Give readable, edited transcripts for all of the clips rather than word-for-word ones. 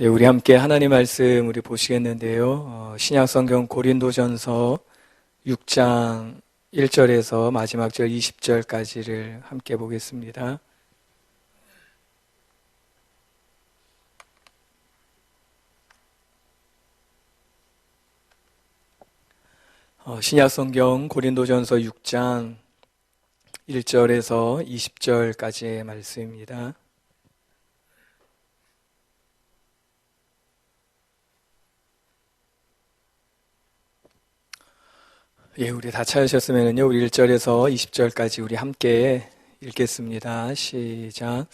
예, 우리 함께 하나님 말씀 우리 보시겠는데요. 신약성경 고린도전서 6장 1절에서 마지막 절 20절까지를 함께 보겠습니다. 신약성경 고린도전서 6장 1절에서 20절까지의 말씀입니다. 예, 우리 다 찾으셨으면요, 우리 1절에서 20절까지 우리 함께 읽겠습니다. 시작.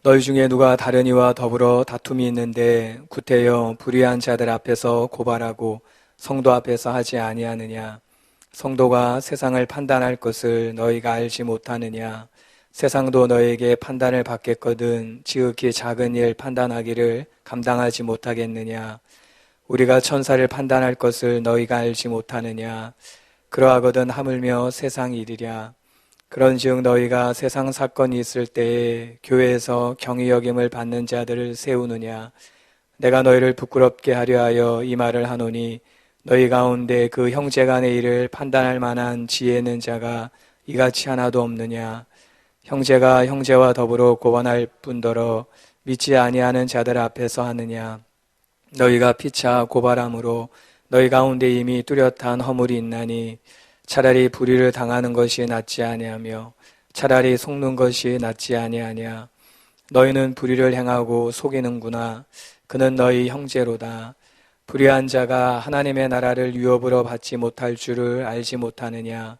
너희 중에 누가 다른 이와 더불어 다툼이 있는데 구태여 불의한 자들 앞에서 고발하고 성도 앞에서 하지 아니하느냐? 성도가 세상을 판단할 것을 너희가 알지 못하느냐? 세상도 너희에게 판단을 받겠거든 지극히 작은 일 판단하기를 감당하지 못하겠느냐? 우리가 천사를 판단할 것을 너희가 알지 못하느냐? 그러하거든 하물며 세상 일이랴. 그런즉 너희가 세상 사건이 있을 때에 교회에서 경히 여김을 받는 자들을 세우느냐? 내가 너희를 부끄럽게 하려 하여 이 말을 하노니 너희 가운데 그 형제간의 일을 판단할 만한 지혜 있는 자가 이같이 하나도 없느냐? 형제가 형제와 더불어 고발할 뿐더러 믿지 아니하는 자들 앞에서 하느냐? 너희가 피차 고발함으로 너희 가운데 이미 뚜렷한 허물이 있나니 차라리 불의를 당하는 것이 낫지 아니하며 차라리 속는 것이 낫지 아니하냐. 너희는 불의를 행하고 속이는구나. 그는 너희 형제로다. 불의한 자가 하나님의 나라를 유업으로 받지 못할 줄을 알지 못하느냐.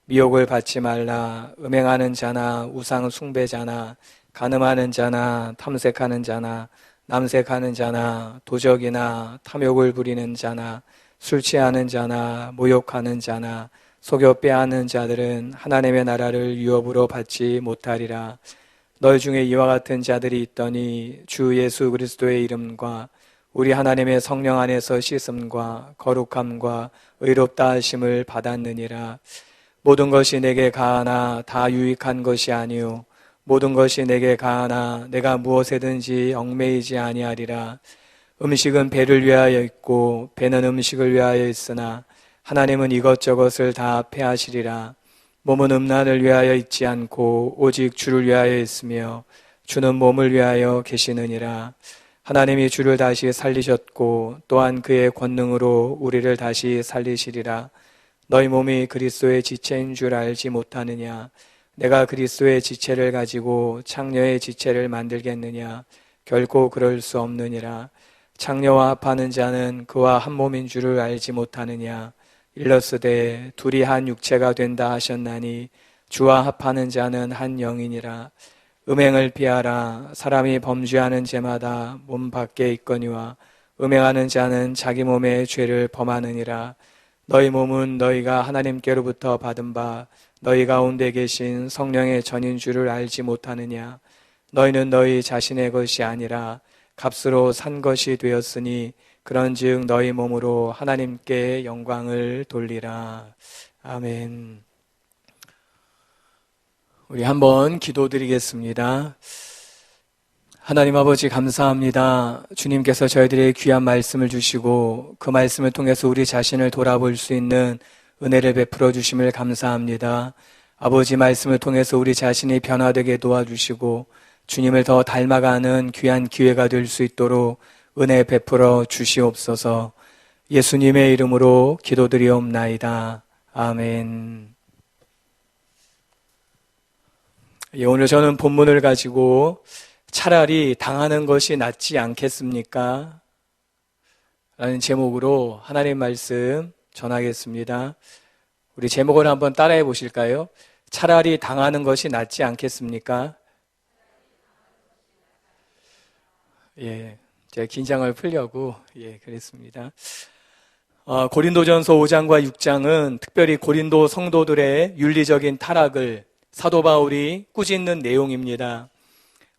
미혹을 받지 말라. 음행하는 자나 우상 숭배자나 간음하는 자나 탐색하는 자나 남색하는 자나 도적이나 탐욕을 부리는 자나 술 취하는 자나 모욕하는 자나 속여 빼앗는 자들은 하나님의 나라를 유업으로 받지 못하리라. 너희 중에 이와 같은 자들이 있더니 주 예수 그리스도의 이름과 우리 하나님의 성령 안에서 씻음과 거룩함과 의롭다 하심을 받았느니라. 모든 것이 내게 가하나 다 유익한 것이 아니요 모든 것이 내게 가하나 내가 무엇에든지 얽매이지 아니하리라. 음식은 배를 위하여 있고 배는 음식을 위하여 있으나 하나님은 이것저것을 다 패하시리라. 몸은 음란을 위하여 있지 않고 오직 주를 위하여 있으며 주는 몸을 위하여 계시느니라. 하나님이 주를 다시 살리셨고 또한 그의 권능으로 우리를 다시 살리시리라. 너희 몸이 그리스도의 지체인 줄 알지 못하느냐? 내가 그리스도의 지체를 가지고 창녀의 지체를 만들겠느냐? 결코 그럴 수 없느니라. 창녀와 합하는 자는 그와 한 몸인 줄을 알지 못하느냐? 일러스되 둘이 한 육체가 된다 하셨나니 주와 합하는 자는 한 영이니라. 음행을 피하라. 사람이 범죄하는 죄마다 몸 밖에 있거니와 음행하는 자는 자기 몸의 죄를 범하느니라. 너희 몸은 너희가 하나님께로부터 받은 바 너희 가운데 계신 성령의 전인 줄을 알지 못하느냐? 너희는 너희 자신의 것이 아니라 값으로 산 것이 되었으니 그런즉 너희 몸으로 하나님께 영광을 돌리라. 아멘. 우리 한번 기도드리겠습니다. 하나님 아버지 감사합니다. 주님께서 저희들의 귀한 말씀을 주시고 그 말씀을 통해서 우리 자신을 돌아볼 수 있는 은혜를 베풀어 주심을 감사합니다. 아버지 말씀을 통해서 우리 자신이 변화되게 도와주시고 주님을 더 닮아가는 귀한 기회가 될 수 있도록 은혜 베풀어 주시옵소서. 예수님의 이름으로 기도드리옵나이다. 아멘. 오늘 저는 본문을 가지고 차라리 당하는 것이 낫지 않겠습니까? 라는 제목으로 하나님 말씀 전하겠습니다. 우리 제목을 한번 따라해 보실까요? 차라리 당하는 것이 낫지 않겠습니까? 예, 제가 긴장을 풀려고 그랬습니다. 고린도전서 5장과 6장은 특별히 고린도 성도들의 윤리적인 타락을 사도 바울이 꾸짖는 내용입니다.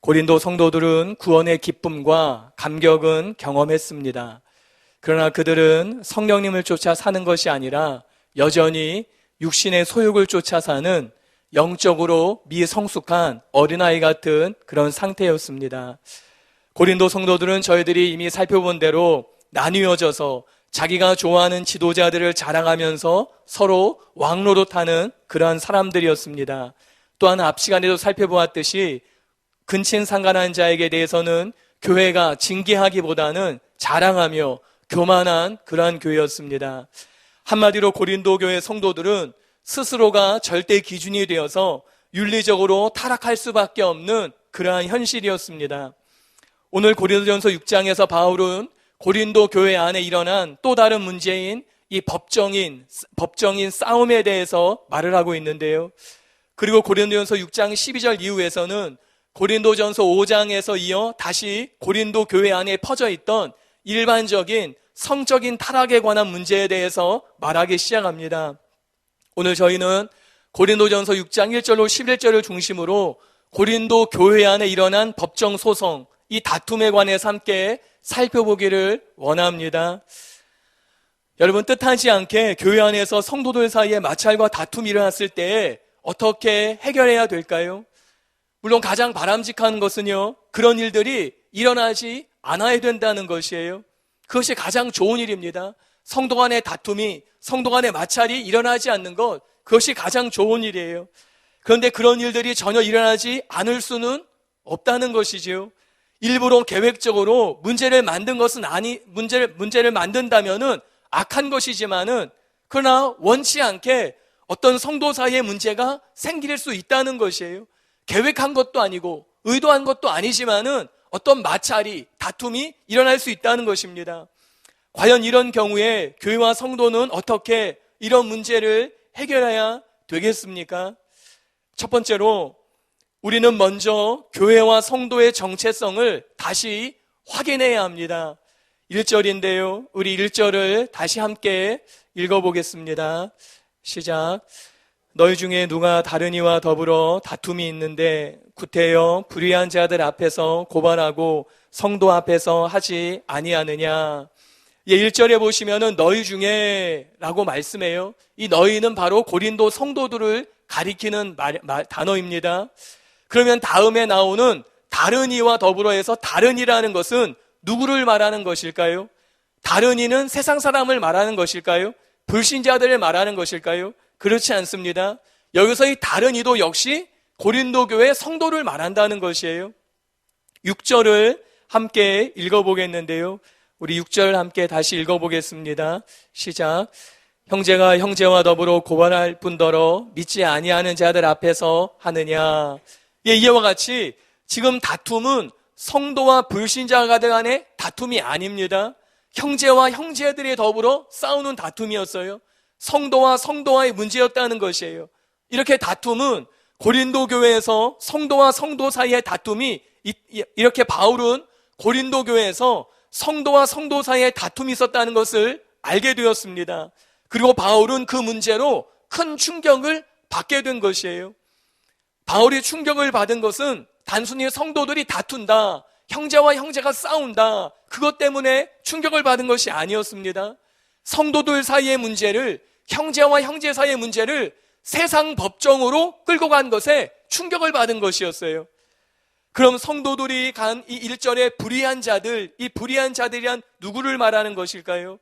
고린도 성도들은 구원의 기쁨과 감격은 경험했습니다. 그러나 그들은 성령님을 쫓아 사는 것이 아니라 여전히 육신의 소욕을 쫓아 사는 영적으로 미성숙한 어린아이 같은 그런 상태였습니다. 고린도 성도들은 저희들이 이미 살펴본 대로 나뉘어져서 자기가 좋아하는 지도자들을 자랑하면서 서로 왕노릇하는 그러한 사람들이었습니다. 또한 앞 시간에도 살펴보았듯이 근친상간한 자에게 대해서는 교회가 징계하기보다는 자랑하며 교만한 그러한 교회였습니다. 한마디로 고린도 교회 성도들은 스스로가 절대 기준이 되어서 윤리적으로 타락할 수밖에 없는 그러한 현실이었습니다. 오늘 고린도전서 6장에서 바울은 고린도 교회 안에 일어난 또 다른 문제인 이 법정인 싸움에 대해서 말을 하고 있는데요. 그리고 고린도전서 6장 12절 이후에서는 고린도전서 5장에서 이어 다시 고린도 교회 안에 퍼져 있던 일반적인 성적인 타락에 관한 문제에 대해서 말하기 시작합니다. 오늘 저희는 고린도전서 6장 1절로 11절을 중심으로 고린도 교회 안에 일어난 법정 소송, 이 다툼에 관해서 함께 살펴보기를 원합니다. 여러분, 뜻하지 않게 교회 안에서 성도들 사이에 마찰과 다툼이 일어났을 때 어떻게 해결해야 될까요? 물론 가장 바람직한 것은요, 그런 일들이 일어나지 않아야 된다는 것이에요. 그것이 가장 좋은 일입니다. 성도 간의 다툼이, 성도 간의 마찰이 일어나지 않는 것, 그것이 가장 좋은 일이에요. 그런데 그런 일들이 전혀 일어나지 않을 수는 없다는 것이지요. 일부러 계획적으로 문제를 만든다면은 악한 것이지만은, 그러나 원치 않게 어떤 성도 사이의 문제가 생길 수 있다는 것이에요. 계획한 것도 아니고 의도한 것도 아니지만은 어떤 마찰이, 다툼이 일어날 수 있다는 것입니다. 과연 이런 경우에 교회와 성도는 어떻게 이런 문제를 해결해야 되겠습니까? 첫 번째로 우리는 먼저 교회와 성도의 정체성을 다시 확인해야 합니다. 1절인데요. 우리 1절을 다시 함께 읽어보겠습니다. 시작. 너희 중에 누가 다른 이와 더불어 다툼이 있는데 구태여 불의한 자들 앞에서 고발하고 성도 앞에서 하지 아니하느냐. 1절에 보시면은 너희 중에 라고 말씀해요. 이 너희는 바로 고린도 성도들을 가리키는 단어입니다. 그러면 다음에 나오는 다른 이와 더불어 해서 다른 이라는 것은 누구를 말하는 것일까요? 다른 이는 세상 사람을 말하는 것일까요? 불신자들을 말하는 것일까요? 그렇지 않습니다. 여기서 이 다른 이도 역시 고린도 교회 성도를 말한다는 것이에요. 6절을 함께 읽어보겠는데요. 우리 6절 함께 다시 읽어보겠습니다. 시작. 형제가 형제와 더불어 고발할 뿐더러 믿지 아니하는 자들 앞에서 하느냐. 이와 같이 지금 다툼은 성도와 불신자가 간의 다툼이 아닙니다. 형제와 형제들이 더불어 싸우는 다툼이었어요. 성도와 성도와의 문제였다는 것이에요. 이렇게 다툼은 고린도 교회에서 성도와 성도 사이의 다툼이, 이렇게 바울은 고린도 교회에서 성도와 성도 사이에 다툼이 있었다는 것을 알게 되었습니다. 그리고 바울은 그 문제로 큰 충격을 받게 된 것이에요. 바울이 충격을 받은 것은 단순히 성도들이 다툰다, 형제와 형제가 싸운다, 그것 때문에 충격을 받은 것이 아니었습니다. 성도들 사이의 문제를, 형제와 형제 사이의 문제를 세상 법정으로 끌고 간 것에 충격을 받은 것이었어요. 그럼 성도들이 간 이 1절의 불의한 자들, 이 불의한 자들이란 누구를 말하는 것일까요?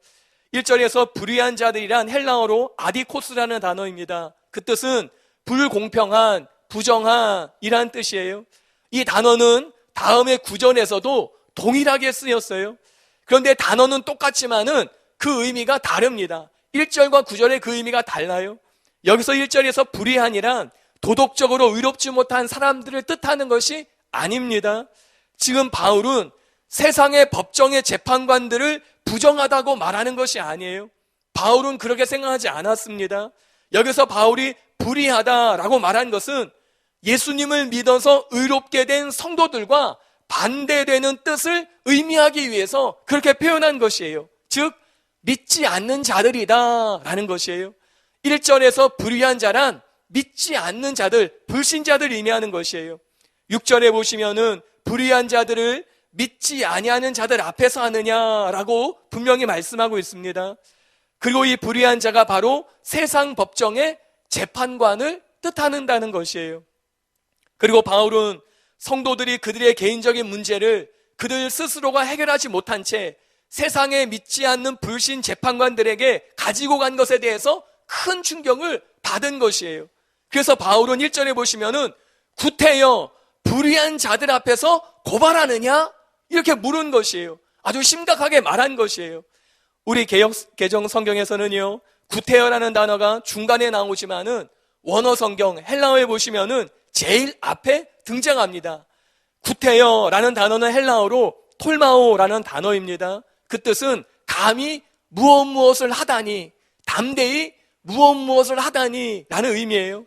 1절에서 불의한 자들이란 헬라어로 아디코스라는 단어입니다. 그 뜻은 불공평한, 부정한 이란 뜻이에요. 이 단어는 다음의 구절에서도 동일하게 쓰였어요. 그런데 단어는 똑같지만은 그 의미가 다릅니다. 1절과 9절의 그 의미가 달라요. 여기서 1절에서 불의한이란 도덕적으로 의롭지 못한 사람들을 뜻하는 것이 아닙니다. 지금 바울은 세상의 법정의 재판관들을 부정하다고 말하는 것이 아니에요. 바울은 그렇게 생각하지 않았습니다. 여기서 바울이 불의하다라고 말한 것은 예수님을 믿어서 의롭게 된 성도들과 반대되는 뜻을 의미하기 위해서 그렇게 표현한 것이에요. 즉 믿지 않는 자들이다 라는 것이에요. 1절에서 불의한 자란 믿지 않는 자들, 불신자들 의미하는 것이에요. 6절에 보시면은 불의한 자들을 믿지 아니하는 자들 앞에서 하느냐라고 분명히 말씀하고 있습니다. 그리고 이 불의한 자가 바로 세상 법정의 재판관을 뜻하는다는 것이에요. 그리고 바울은 성도들이 그들의 개인적인 문제를 그들 스스로가 해결하지 못한 채 세상에 믿지 않는 불신 재판관들에게 가지고 간 것에 대해서 큰 충격을 받은 것이에요. 그래서 바울은 1절에 보시면은 구태여 불의한 자들 앞에서 고발하느냐? 이렇게 물은 것이에요. 아주 심각하게 말한 것이에요. 우리 개정 성경에서는요, 구태여라는 단어가 중간에 나오지만은 원어 성경 헬라어에 보시면은 제일 앞에 등장합니다. 구태여라는 단어는 헬라어로 톨마오라는 단어입니다. 그 뜻은 감히 무엇을 하다니, 담대히 무엇을 하다니 라는 의미예요.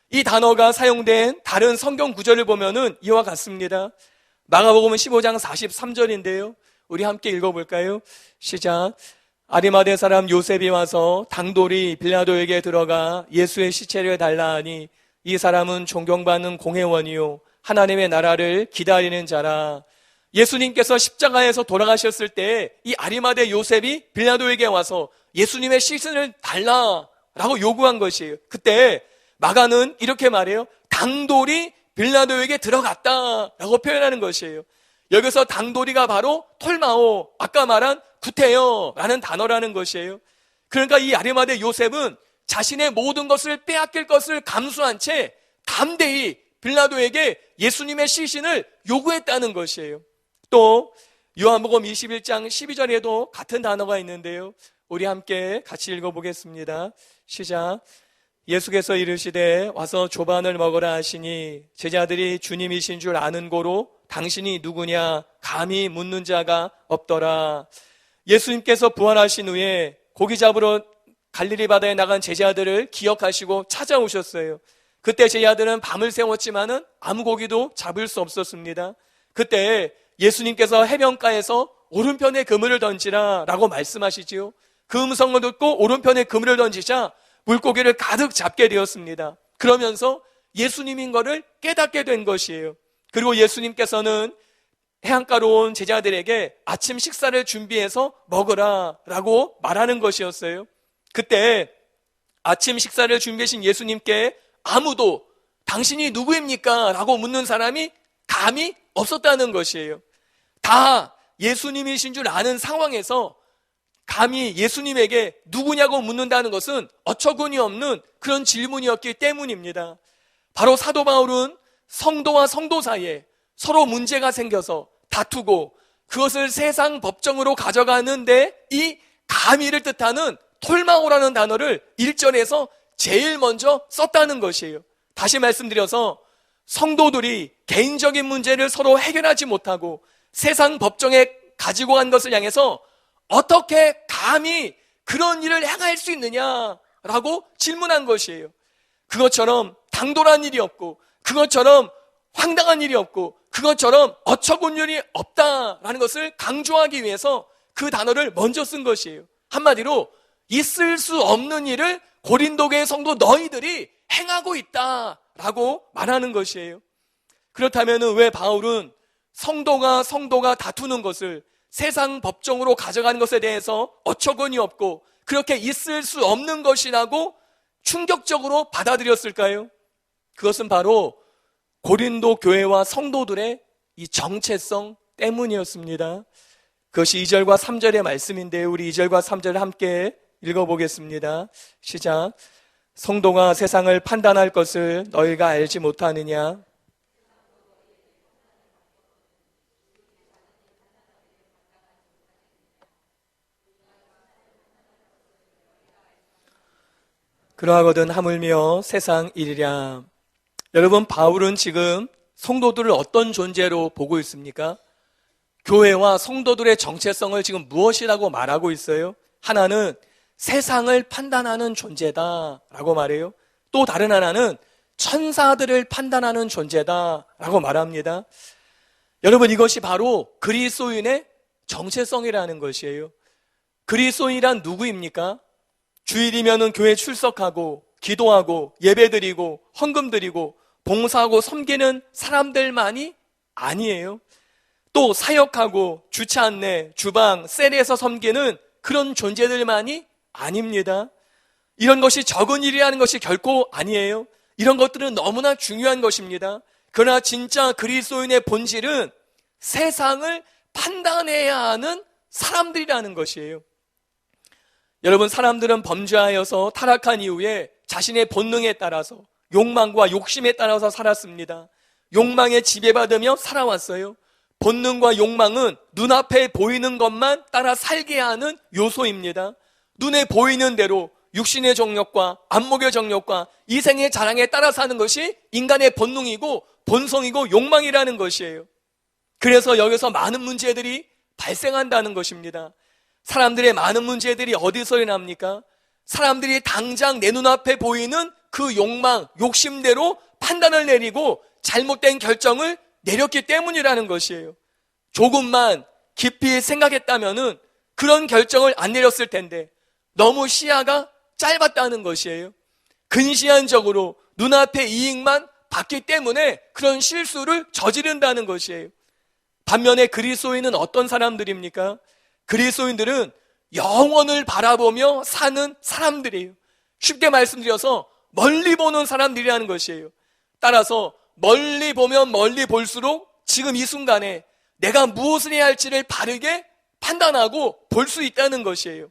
이 단어가 사용된 다른 성경 구절을 보면은 이와 같습니다. 마가복음 15장 43절인데요. 우리 함께 읽어볼까요? 시작. 아리마대 사람 요셉이 와서 당돌이 빌라도에게 들어가 예수의 시체를 달라 하니 이 사람은 존경받는 공회원이요 하나님의 나라를 기다리는 자라. 예수님께서 십자가에서 돌아가셨을 때 이 아리마대 요셉이 빌라도에게 와서 예수님의 시신을 달라라고 요구한 것이에요. 그때 마가는 이렇게 말해요. 당돌이 빌라도에게 들어갔다라고 표현하는 것이에요. 여기서 당돌이가 바로 톨마오, 아까 말한 구태여라는 단어라는 것이에요. 그러니까 이 아리마대 요셉은 자신의 모든 것을 빼앗길 것을 감수한 채 담대히 빌라도에게 예수님의 시신을 요구했다는 것이에요. 또 요한복음 21장 12절에도 같은 단어가 있는데요. 우리 함께 같이 읽어보겠습니다. 시작. 예수께서 이르시되 와서 조반을 먹으라 하시니 제자들이 주님이신 줄 아는 고로 당신이 누구냐 감히 묻는 자가 없더라. 예수님께서 부활하신 후에 고기 잡으러 갈릴리 바다에 나간 제자들을 기억하시고 찾아오셨어요. 그때 제자들은 밤을 새웠지만은 아무 고기도 잡을 수 없었습니다. 그때 예수님께서 해변가에서 오른편에 그물을 던지라 라고 말씀하시지요. 그 음성을 듣고 오른편에 그물을 던지자 물고기를 가득 잡게 되었습니다. 그러면서 예수님인 것을 깨닫게 된 것이에요. 그리고 예수님께서는 해안가로 온 제자들에게 아침 식사를 준비해서 먹으라 라고 말하는 것이었어요. 그때 아침 식사를 준비하신 예수님께 아무도 당신이 누구입니까? 라고 묻는 사람이 감히 없었다는 것이에요. 다 예수님이신 줄 아는 상황에서 감히 예수님에게 누구냐고 묻는다는 것은 어처구니 없는 그런 질문이었기 때문입니다. 바로 사도 바울은 성도와 성도 사이에 서로 문제가 생겨서 다투고 그것을 세상 법정으로 가져가는데 이 감히를 뜻하는 톨마오라는 단어를 1절에서 제일 먼저 썼다는 것이에요. 다시 말씀드려서 성도들이 개인적인 문제를 서로 해결하지 못하고 세상 법정에 가지고 간 것을 향해서 어떻게 감히 그런 일을 행할 수 있느냐라고 질문한 것이에요. 그것처럼 당돌한 일이 없고 그것처럼 황당한 일이 없고 그것처럼 어처구니 일이 없다라는 것을 강조하기 위해서 그 단어를 먼저 쓴 것이에요. 한마디로 있을 수 없는 일을 고린도교의 성도 너희들이 행하고 있다라고 말하는 것이에요. 그렇다면 왜 바울은 성도가 다투는 것을 세상 법정으로 가져가는 것에 대해서 어처구니 없고 그렇게 있을 수 없는 것이라고 충격적으로 받아들였을까요? 그것은 바로 고린도 교회와 성도들의 이 정체성 때문이었습니다. 그것이 2절과 3절의 말씀인데요. 우리 2절과 3절을 함께 읽어보겠습니다. 시작. 성도가 세상을 판단할 것을 너희가 알지 못하느냐? 그러하거든 하물며 세상 일이랴. 여러분, 바울은 지금 성도들을 어떤 존재로 보고 있습니까? 교회와 성도들의 정체성을 지금 무엇이라고 말하고 있어요? 하나는 세상을 판단하는 존재다라고 말해요. 또 다른 하나는 천사들을 판단하는 존재다라고 말합니다. 여러분, 이것이 바로 그리스도인의 정체성이라는 것이에요. 그리스도인이란 누구입니까? 주일이면은 교회 출석하고 기도하고 예배드리고 헌금드리고 봉사하고 섬기는 사람들만이 아니에요. 또 사역하고 주차 안내, 주방, 셀에서 섬기는 그런 존재들만이 아닙니다. 이런 것이 적은 일이라는 것이 결코 아니에요. 이런 것들은 너무나 중요한 것입니다. 그러나 진짜 그리스도인의 본질은 세상을 판단해야 하는 사람들이라는 것이에요. 여러분, 사람들은 범죄하여서 타락한 이후에 자신의 본능에 따라서 욕망과 욕심에 따라서 살았습니다. 욕망에 지배받으며 살아왔어요. 본능과 욕망은 눈앞에 보이는 것만 따라 살게 하는 요소입니다. 눈에 보이는 대로 육신의 정욕과 안목의 정욕과 이생의 자랑에 따라 사는 것이 인간의 본능이고 본성이고 욕망이라는 것이에요. 그래서 여기서 많은 문제들이 발생한다는 것입니다. 사람들의 많은 문제들이 어디서 일어납니까? 사람들이 당장 내 눈앞에 보이는 그 욕망, 욕심대로 판단을 내리고 잘못된 결정을 내렸기 때문이라는 것이에요. 조금만 깊이 생각했다면은 그런 결정을 안 내렸을 텐데 너무 시야가 짧았다는 것이에요. 근시안적으로 눈앞의 이익만 봤기 때문에 그런 실수를 저지른다는 것이에요. 반면에 그리스도인은 어떤 사람들입니까? 그리스도인들은 영원을 바라보며 사는 사람들이에요. 쉽게 말씀드려서 멀리 보는 사람들이라는 것이에요. 따라서 멀리 보면 멀리 볼수록 지금 이 순간에 내가 무엇을 해야 할지를 바르게 판단하고 볼 수 있다는 것이에요.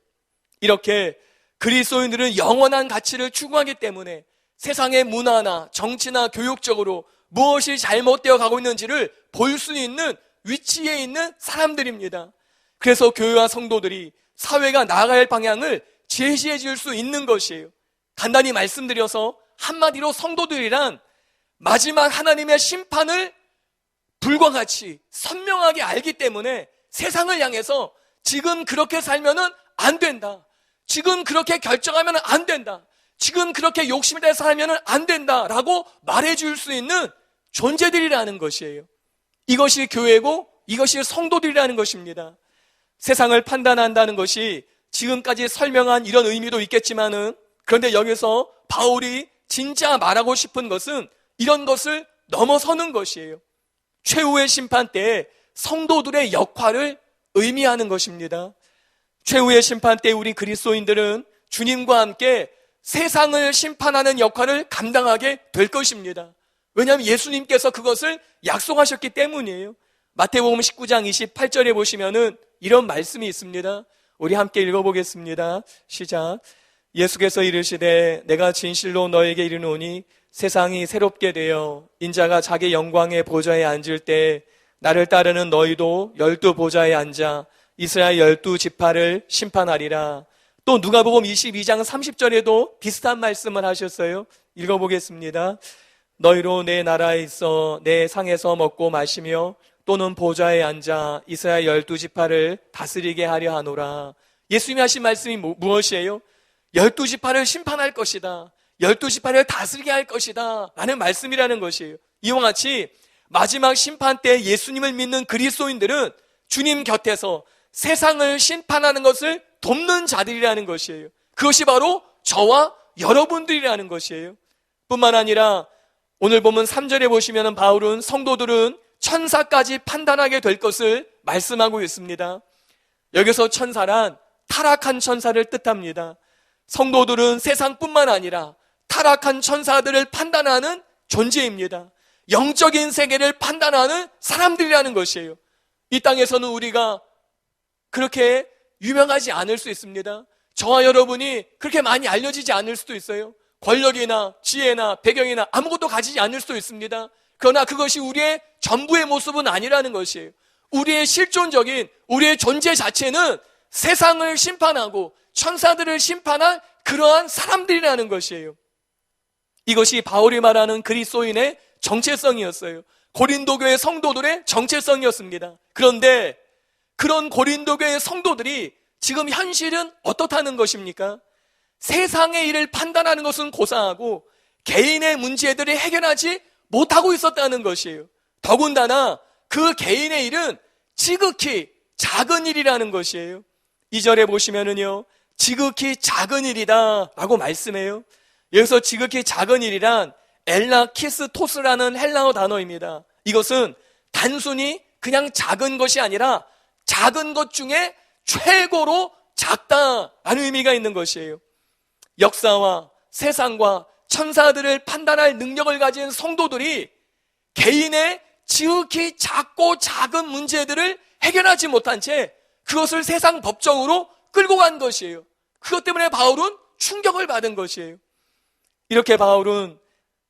이렇게 그리스도인들은 영원한 가치를 추구하기 때문에 세상의 문화나 정치나 교육적으로 무엇이 잘못되어 가고 있는지를 볼 수 있는 위치에 있는 사람들입니다. 그래서 교회와 성도들이 사회가 나아갈 방향을 제시해 줄 수 있는 것이에요. 간단히 말씀드려서 한마디로 성도들이란 마지막 하나님의 심판을 불과 같이 선명하게 알기 때문에 세상을 향해서 지금 그렇게 살면은 안 된다. 지금 그렇게 결정하면 안 된다. 지금 그렇게 욕심에 대해서 살면은 안 된다라고 말해줄 수 있는 존재들이라는 것이에요. 이것이 교회고 이것이 성도들이라는 것입니다. 세상을 판단한다는 것이 지금까지 설명한 이런 의미도 있겠지만은 그런데 여기서 바울이 진짜 말하고 싶은 것은 이런 것을 넘어서는 것이에요. 최후의 심판 때에 성도들의 역할을 의미하는 것입니다. 최후의 심판 때 우리 그리스도인들은 주님과 함께 세상을 심판하는 역할을 감당하게 될 것입니다. 왜냐하면 예수님께서 그것을 약속하셨기 때문이에요. 마태복음 19장 28절에 보시면은 이런 말씀이 있습니다. 우리 함께 읽어보겠습니다. 시작. 예수께서 이르시되 내가 진실로 너에게 이르노니 세상이 새롭게 되어 인자가 자기 영광의 보좌에 앉을 때 나를 따르는 너희도 12 보좌에 앉아 이스라엘 12지파를 심판하리라. 또 누가복음 22장 30절에도 비슷한 말씀을 하셨어요. 읽어보겠습니다. 너희로 내 나라에 있어 내 상에서 먹고 마시며 또는 보좌에 앉아 이스라엘 12지파를 다스리게 하려 하노라. 예수님이 하신 말씀이 무엇이에요? 12지파를 심판할 것이다. 12지파를 다스리게 할 것이다 라는 말씀이라는 것이에요. 이와 같이 마지막 심판 때 예수님을 믿는 그리스도인들은 주님 곁에서 세상을 심판하는 것을 돕는 자들이라는 것이에요. 그것이 바로 저와 여러분들이라는 것이에요. 뿐만 아니라 오늘 보면 3절에 보시면 바울은 성도들은 천사까지 판단하게 될 것을 말씀하고 있습니다. 여기서 천사란 타락한 천사를 뜻합니다. 성도들은 세상뿐만 아니라 타락한 천사들을 판단하는 존재입니다. 영적인 세계를 판단하는 사람들이라는 것이에요. 이 땅에서는 우리가 그렇게 유명하지 않을 수 있습니다. 저와 여러분이 그렇게 많이 알려지지 않을 수도 있어요. 권력이나 지혜나 배경이나 아무것도 가지지 않을 수도 있습니다. 그러나 그것이 우리의 전부의 모습은 아니라는 것이에요. 우리의 실존적인 우리의 존재 자체는 세상을 심판하고 천사들을 심판할 그러한 사람들이라는 것이에요. 이것이 바울이 말하는 그리스도인의 정체성이었어요. 고린도 교회 성도들의 정체성이었습니다. 그런데 그런 고린도 교회 성도들이 지금 현실은 어떻다는 것입니까? 세상의 일을 판단하는 것은 고사하고 개인의 문제들을 해결하지 못하고 있었다는 것이에요. 더군다나 그 개인의 일은 지극히 작은 일이라는 것이에요. 2절에 보시면은요, 지극히 작은 일이다 라고 말씀해요. 여기서 지극히 작은 일이란 엘라키스토스라는 헬라어 단어입니다. 이것은 단순히 그냥 작은 것이 아니라 작은 것 중에 최고로 작다라는 의미가 있는 것이에요. 역사와 세상과 천사들을 판단할 능력을 가진 성도들이 개인의 지극히 작고 작은 문제들을 해결하지 못한 채 그것을 세상 법정으로 끌고 간 것이에요. 그것 때문에 바울은 충격을 받은 것이에요. 이렇게 바울은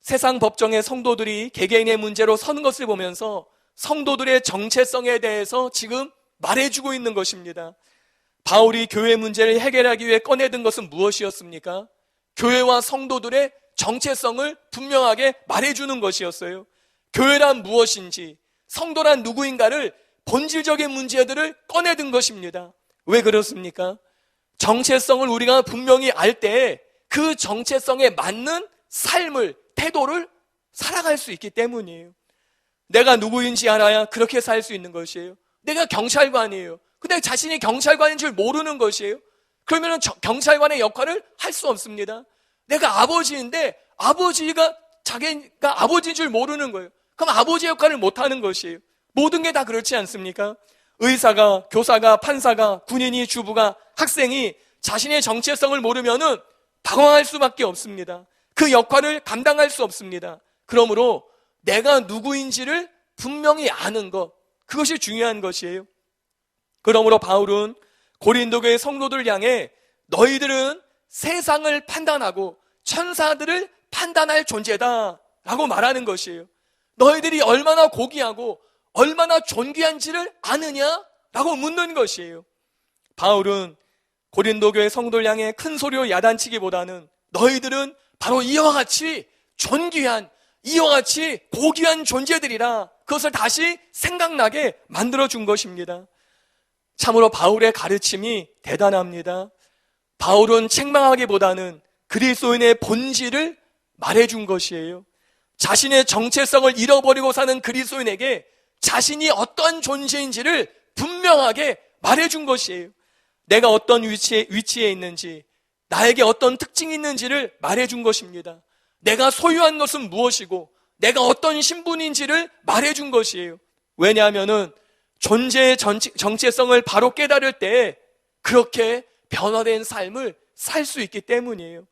세상 법정의 성도들이 개개인의 문제로 서는 것을 보면서 성도들의 정체성에 대해서 지금 말해주고 있는 것입니다. 바울이 교회 문제를 해결하기 위해 꺼내든 것은 무엇이었습니까? 교회와 성도들의 정체성을 분명하게 말해주는 것이었어요. 교회란 무엇인지, 성도란 누구인가를 본질적인 문제들을 꺼내든 것입니다. 왜 그렇습니까? 정체성을 우리가 분명히 알 때 그 정체성에 맞는 삶을, 태도를 살아갈 수 있기 때문이에요. 내가 누구인지 알아야 그렇게 살 수 있는 것이에요. 내가 경찰관이에요. 근데 자신이 경찰관인 줄 모르는 것이에요. 그러면 경찰관의 역할을 할 수 없습니다. 내가 아버지인데 아버지가 자기가 아버지인 줄 모르는 거예요. 그럼 아버지 역할을 못하는 것이에요. 모든 게 다 그렇지 않습니까? 의사가, 교사가, 판사가, 군인이, 주부가, 학생이 자신의 정체성을 모르면은 방황할 수밖에 없습니다. 그 역할을 감당할 수 없습니다. 그러므로 내가 누구인지를 분명히 아는 것, 그것이 중요한 것이에요. 그러므로 바울은 고린도 교회 성도들 향해 너희들은 세상을 판단하고 천사들을 판단할 존재다 라고 말하는 것이에요. 너희들이 얼마나 고귀하고 얼마나 존귀한지를 아느냐라고 묻는 것이에요. 바울은 고린도 교회 성도를 향해 큰 소리로 야단치기보다는 너희들은 바로 이와 같이 존귀한, 이와 같이 고귀한 존재들이라, 그것을 다시 생각나게 만들어준 것입니다. 참으로 바울의 가르침이 대단합니다. 바울은 책망하기보다는 그리스도인의 본질을 말해준 것이에요. 자신의 정체성을 잃어버리고 사는 그리스도인에게 자신이 어떠한 존재인지를 분명하게 말해준 것이에요. 내가 어떤 위치에 있는지, 나에게 어떤 특징이 있는지를 말해준 것입니다. 내가 소유한 것은 무엇이고 내가 어떤 신분인지를 말해준 것이에요. 왜냐하면은 존재의 정체성을 바로 깨달을 때 그렇게 변화된 삶을 살 수 있기 때문이에요.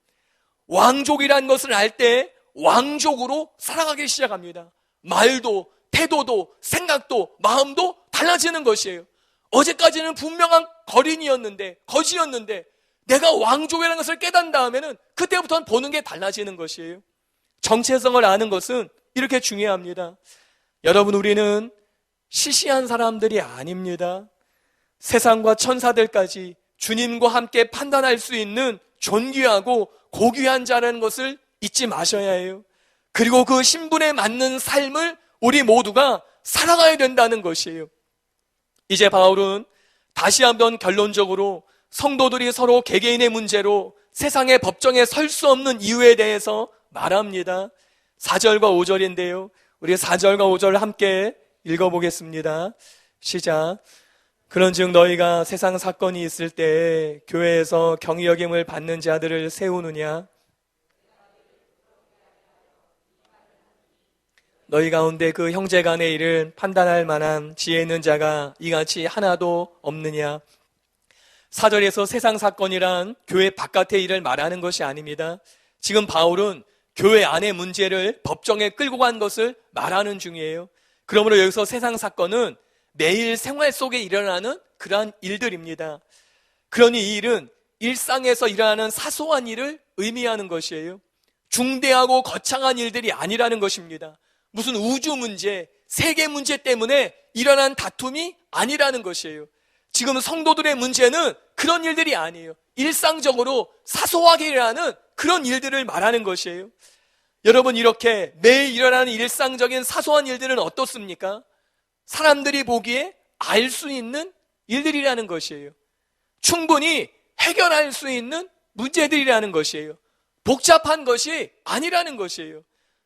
왕족이라는 것을 알 때 왕족으로 살아가기 시작합니다. 말도, 태도도, 생각도, 마음도 달라지는 것이에요. 어제까지는 분명한 거지였는데 내가 왕족이라는 것을 깨닫는 다음에는 그때부터는 보는 게 달라지는 것이에요. 정체성을 아는 것은 이렇게 중요합니다. 여러분, 우리는 시시한 사람들이 아닙니다. 세상과 천사들까지 주님과 함께 판단할 수 있는 존귀하고 고귀한 자라는 것을 잊지 마셔야 해요. 그리고 그 신분에 맞는 삶을 우리 모두가 살아가야 된다는 것이에요. 이제 바울은 다시 한번 결론적으로 성도들이 서로 개개인의 문제로 세상의 법정에 설 수 없는 이유에 대해서 말합니다. 4절과 5절인데요. 우리 4절과 5절을 함께 읽어보겠습니다. 시작. 그런즉 너희가 세상 사건이 있을 때 교회에서 경위 여김을 받는 자들을 세우느냐? 너희 가운데 그 형제 간의 일을 판단할 만한 지혜 있는 자가 이같이 하나도 없느냐? 4절에서 세상 사건이란 교회 바깥의 일을 말하는 것이 아닙니다. 지금 바울은 교회 안의 문제를 법정에 끌고 간 것을 말하는 중이에요. 그러므로 여기서 세상 사건은 매일 생활 속에 일어나는 그러한 일들입니다. 그러니 이 일은 일상에서 일어나는 사소한 일을 의미하는 것이에요. 중대하고 거창한 일들이 아니라는 것입니다. 무슨 우주 문제, 세계 문제 때문에 일어난 다툼이 아니라는 것이에요. 지금 성도들의 문제는 그런 일들이 아니에요. 일상적으로 사소하게 일어나는 그런 일들을 말하는 것이에요. 여러분, 이렇게 매일 일어나는 일상적인 사소한 일들은 어떻습니까? 사람들이 보기에 알 수 있는 일들이라는 것이에요. 충분히 해결할 수 있는 문제들이라는 것이에요. 복잡한 것이 아니라는 것이에요.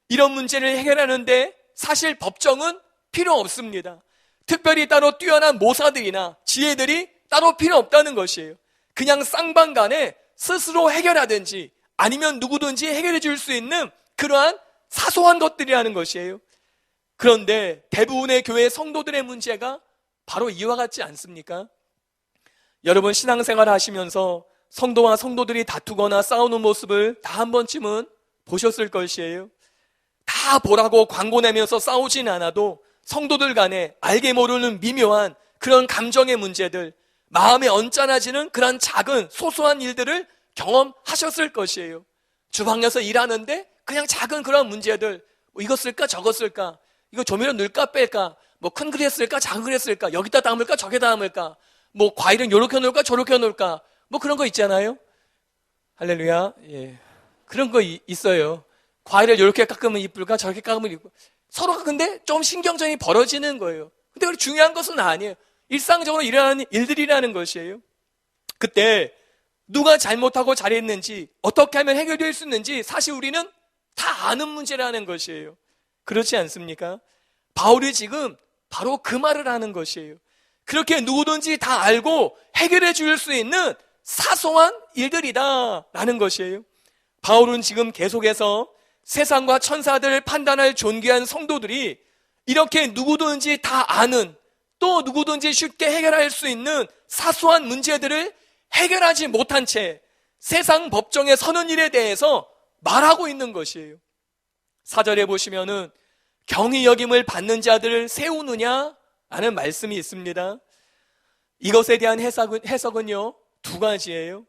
이런 문제를 해결하는데 사실 법정은 필요 없습니다. 특별히 따로 뛰어난 모사들이나 지혜들이 따로 필요 없다는 것이에요. 그냥 쌍방간에 스스로 해결하든지 아니면 누구든지 해결해 줄 수 있는 그러한 사소한 것들이라는 것이에요. 그런데 대부분의 교회 성도들의 문제가 바로 이와 같지 않습니까? 여러분, 신앙생활 하시면서 성도와 성도들이 다투거나 싸우는 모습을 다 한 번쯤은 보셨을 것이에요. 다 보라고 광고 내면서 싸우진 않아도 성도들 간에 알게 모르는 미묘한 그런 감정의 문제들, 마음에 언짢아지는 그런 작은 소소한 일들을 경험하셨을 것이에요. 주방에서 일하는데 그냥 작은 그런 문제들, 이거 쓸까 저거 쓸까, 이거 조미료 넣을까 뺄까, 큰 그릇 쓸까 작은 그릇 쓸까, 여기다 담을까 저기다 담을까, 과일은 요렇게 놓을까 저렇게 놓을까, 그런 거 있잖아요. 할렐루야. 예. 그런 거 있어요. 과일을 요렇게 깎으면 이쁠까 저렇게 깎으면 이쁠까. 서로가 근데 좀 신경전이 벌어지는 거예요. 근데 그게 중요한 것은 아니에요. 일상적으로 일어나는 일들이라는 것이에요. 그때 누가 잘못하고 잘했는지, 어떻게 하면 해결될 수 있는지 사실 우리는 다 아는 문제라는 것이에요. 그렇지 않습니까? 바울이 지금 바로 그 말을 하는 것이에요. 그렇게 누구든지 다 알고 해결해 줄 수 있는 사소한 일들이다 라는 것이에요. 바울은 지금 계속해서 세상과 천사들을 판단할 존귀한 성도들이 이렇게 누구든지 다 아는, 또 누구든지 쉽게 해결할 수 있는 사소한 문제들을 해결하지 못한 채 세상 법정에 서는 일에 대해서 말하고 있는 것이에요. 4절에 보시면은 경히 여김을 받는 자들을 세우느냐 라는 말씀이 있습니다. 이것에 대한 해석은요, 두 가지예요.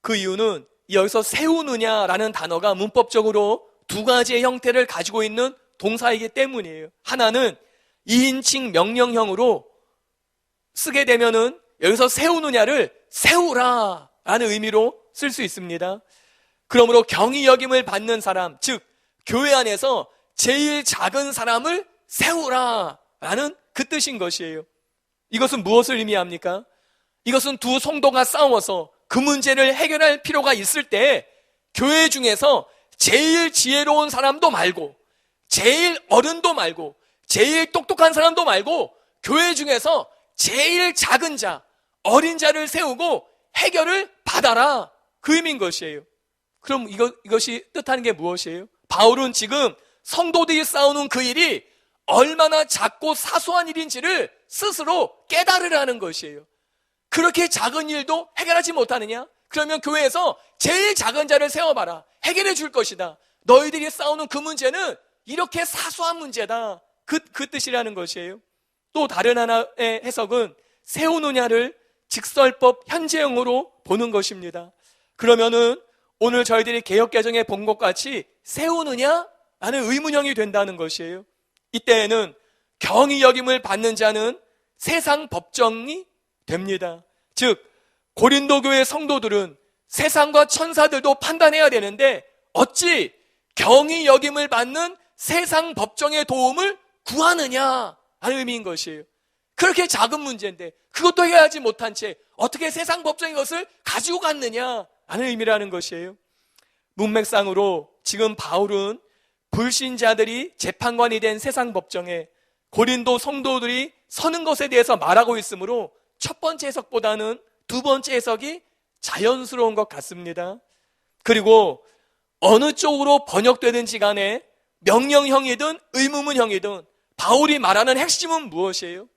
그 이유는 여기서 세우느냐라는 단어가 문법적으로 두 가지의 형태를 가지고 있는 동사이기 때문이에요. 하나는 2인칭 명령형으로 쓰게 되면은 여기서 세우느냐를 세우라 라는 의미로 쓸 수 있습니다. 그러므로 경히 여김을 받는 사람, 즉 교회 안에서 제일 작은 사람을 세우라 라는 그 뜻인 것이에요. 이것은 무엇을 의미합니까? 이것은 두 성도가 싸워서 그 문제를 해결할 필요가 있을 때 교회 중에서 제일 지혜로운 사람도 말고, 제일 어른도 말고, 제일 똑똑한 사람도 말고, 교회 중에서 제일 작은 자, 어린 자를 세우고 해결을 받아라, 그 의미인 것이에요. 그럼 이것이 뜻하는 게 무엇이에요? 바울은 지금 성도들이 싸우는 그 일이 얼마나 작고 사소한 일인지를 스스로 깨달으라는 것이에요. 그렇게 작은 일도 해결하지 못하느냐? 그러면 교회에서 제일 작은 자를 세워봐라. 해결해 줄 것이다. 너희들이 싸우는 그 문제는 이렇게 사소한 문제다. 그 뜻이라는 것이에요. 또 다른 하나의 해석은 세우느냐를 직설법 현재형으로 보는 것입니다. 그러면은 오늘 저희들이 개역개정에 본 것 같이 세우느냐? 라는 의문형이 된다는 것이에요. 이때에는 경히 여김을 받는 자는 세상 법정이 됩니다. 즉 고린도 교회 성도들은 세상과 천사들도 판단해야 되는데 어찌 경히 여김을 받는 세상 법정의 도움을 구하느냐 하는 의미인 것이에요. 그렇게 작은 문제인데 그것도 해결하지 못한 채 어떻게 세상 법정의 것을 가지고 갔느냐 하는 의미라는 것이에요. 문맥상으로 지금 바울은 불신자들이 재판관이 된 세상 법정에 고린도 성도들이 서는 것에 대해서 말하고 있으므로 첫 번째 해석보다는 두 번째 해석이 자연스러운 것 같습니다. 그리고 어느 쪽으로 번역되든지 간에 명령형이든 의문문형이든 바울이 말하는 핵심은 무엇이에요?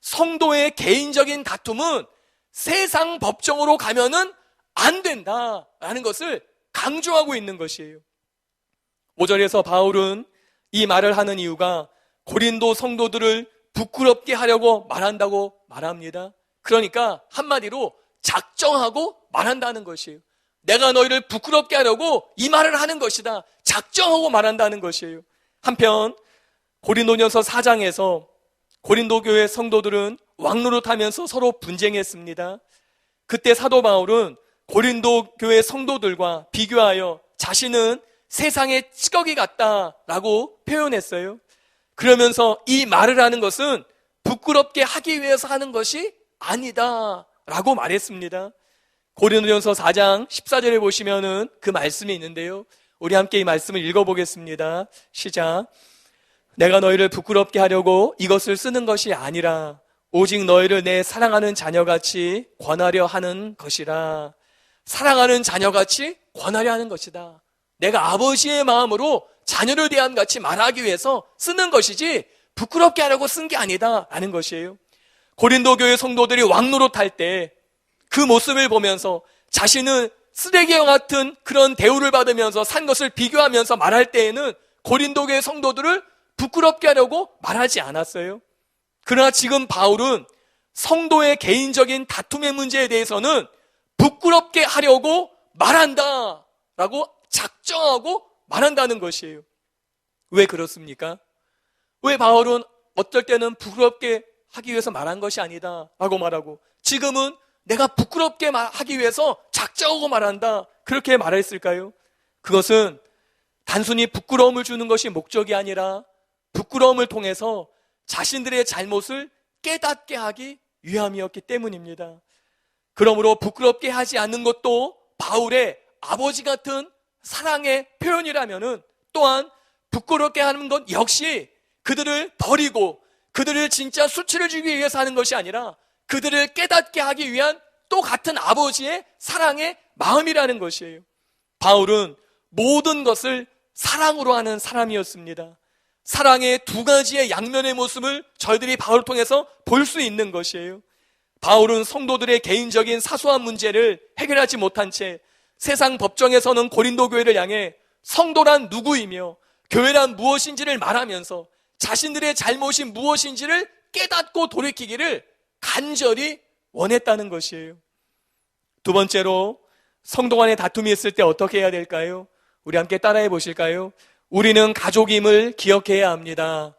성도의 개인적인 다툼은 세상 법정으로 가면은 안 된다라는 것을 강조하고 있는 것이에요. 5절에서 바울은 이 말을 하는 이유가 고린도 성도들을 부끄럽게 하려고 말한다고 말합니다. 그러니까 한마디로 작정하고 말한다는 것이에요. 내가 너희를 부끄럽게 하려고 이 말을 하는 것이다. 작정하고 말한다는 것이에요. 한편 고린도전서 4장에서 고린도 교회 성도들은 왕노릇하면서 서로 분쟁했습니다. 그때 사도 바울은 고린도 교회 성도들과 비교하여 자신은 세상의 찌꺼기 같다라고 표현했어요. 그러면서 이 말을 하는 것은 부끄럽게 하기 위해서 하는 것이 아니다라고 말했습니다. 고린도전서 4장 14절에 보시면은 그 말씀이 있는데요. 우리 함께 이 말씀을 읽어보겠습니다. 시작. 내가 너희를 부끄럽게 하려고 이것을 쓰는 것이 아니라 오직 너희를 내 사랑하는 자녀같이 권하려 하는 것이라. 사랑하는 자녀같이 권하려 하는 것이다. 내가 아버지의 마음으로 자녀를 대한 같이 말하기 위해서 쓰는 것이지 부끄럽게 하려고 쓴 게 아니다 라는 것이에요. 고린도 교회 성도들이 왕노릇할 때 그 모습을 보면서 자신은 쓰레기와 같은 그런 대우를 받으면서 산 것을 비교하면서 말할 때에는 고린도 교회 성도들을 부끄럽게 하려고 말하지 않았어요. 그러나 지금 바울은 성도의 개인적인 다툼의 문제에 대해서는 부끄럽게 하려고 말한다 라고 작정하고 말한다는 것이에요. 왜 그렇습니까? 왜 바울은 어떨 때는 부끄럽게 하기 위해서 말한 것이 아니다 라고 말하고, 지금은 내가 부끄럽게 하기 위해서 작정하고 말한다 그렇게 말했을까요? 그것은 단순히 부끄러움을 주는 것이 목적이 아니라 부끄러움을 통해서 자신들의 잘못을 깨닫게 하기 위함이었기 때문입니다. 그러므로 부끄럽게 하지 않는 것도 바울의 아버지 같은 사랑의 표현이라면은, 또한 부끄럽게 하는 것 역시 그들을 버리고 그들을 진짜 수치를 주기 위해서 하는 것이 아니라 그들을 깨닫게 하기 위한 또 같은 아버지의 사랑의 마음이라는 것이에요. 바울은 모든 것을 사랑으로 하는 사람이었습니다. 사랑의 두 가지의 양면의 모습을 저희들이 바울을 통해서 볼 수 있는 것이에요. 바울은 성도들의 개인적인 사소한 문제를 해결하지 못한 채 세상 법정에서는 고린도 교회를 향해 성도란 누구이며 교회란 무엇인지를 말하면서 자신들의 잘못이 무엇인지를 깨닫고 돌이키기를 간절히 원했다는 것이에요. 두 번째로, 성도 간의 다툼이 있을 때 어떻게 해야 될까요? 우리 함께 따라해 보실까요? 우리는 가족임을 기억해야 합니다.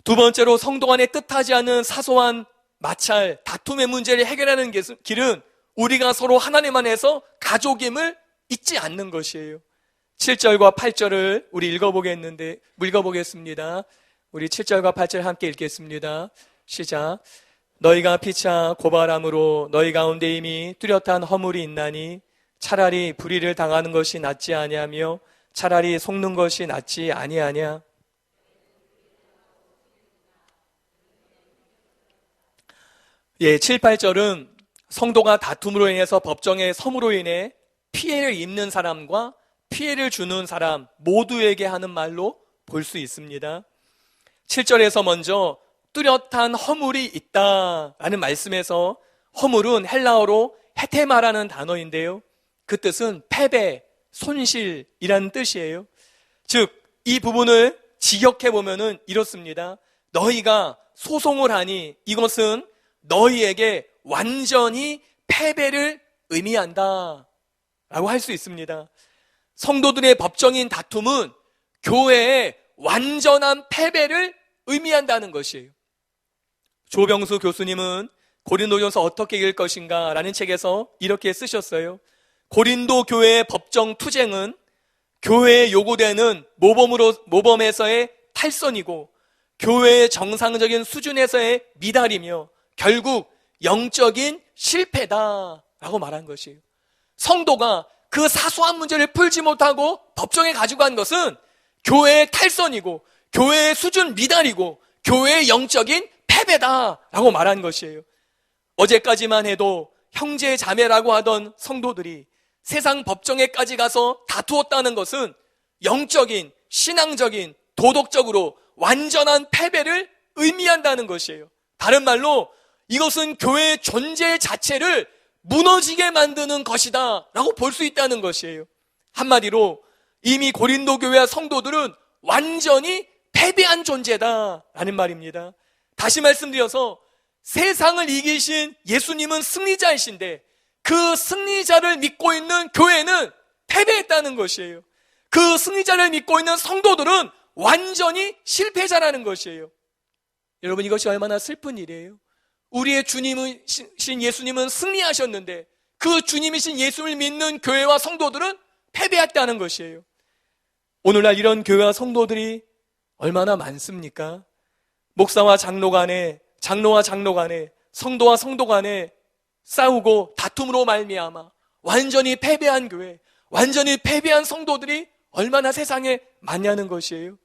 두 번째로, 성도 간에 뜻하지 않은 사소한 마찰, 다툼의 문제를 해결하는 길은 우리가 서로 하나님 안에서 가족임을 잊지 않는 것이에요. 7절과 8절을 우리 읽어보겠습니다. 우리 7절과 8절 함께 읽겠습니다. 시작. 너희가 피차 고발함으로 너희 가운데 이미 뚜렷한 허물이 있나니 차라리 불의를 당하는 것이 낫지 아니하며 차라리 속는 것이 낫지 아니하냐. 예, 7, 8절은 성도가 다툼으로 인해서 법정의 섬으로 인해 피해를 입는 사람과 피해를 주는 사람 모두에게 하는 말로 볼 수 있습니다. 7절에서 먼저 뚜렷한 허물이 있다라는 말씀에서, 허물은 헬라어로 헤테마라는 단어인데요, 그 뜻은 패배, 손실이라는 뜻이에요. 즉, 이 부분을 직역해 보면은 이렇습니다. 너희가 소송을 하니 이것은 너희에게 완전히 패배를 의미한다 라고 할 수 있습니다. 성도들의 법정인 다툼은 교회의 완전한 패배를 의미한다는 것이에요. 조병수 교수님은 고린도전서 어떻게 읽을 것인가 라는 책에서 이렇게 쓰셨어요. 고린도 교회의 법정 투쟁은 교회에 요구되는 모범에서의 탈선이고 교회의 정상적인 수준에서의 미달이며 결국 영적인 실패다라고 말한 것이에요. 성도가 그 사소한 문제를 풀지 못하고 법정에 가지고 간 것은 교회의 탈선이고 교회의 수준 미달이고 교회의 영적인 패배다라고 말한 것이에요. 어제까지만 해도 형제 자매라고 하던 성도들이 세상 법정에까지 가서 다투었다는 것은 영적인, 신앙적인, 도덕적으로 완전한 패배를 의미한다는 것이에요. 다른 말로 이것은 교회의 존재 자체를 무너지게 만드는 것이다 라고 볼 수 있다는 것이에요. 한마디로 이미 고린도 교회와 성도들은 완전히 패배한 존재다 라는 말입니다. 다시 말씀드려서 세상을 이기신 예수님은 승리자이신데 그 승리자를 믿고 있는 교회는 패배했다는 것이에요. 그 승리자를 믿고 있는 성도들은 완전히 실패자라는 것이에요. 여러분, 이것이 얼마나 슬픈 일이에요. 우리의 주님이신 예수님은 승리하셨는데 그 주님이신 예수를 믿는 교회와 성도들은 패배했다는 것이에요. 오늘날 이런 교회와 성도들이 얼마나 많습니까? 목사와 장로 간에, 장로와 장로 간에, 성도와 성도 간에 싸우고 다툼으로 말미암아 완전히 패배한 교회, 완전히 패배한 성도들이 얼마나 세상에 많냐는 것이에요.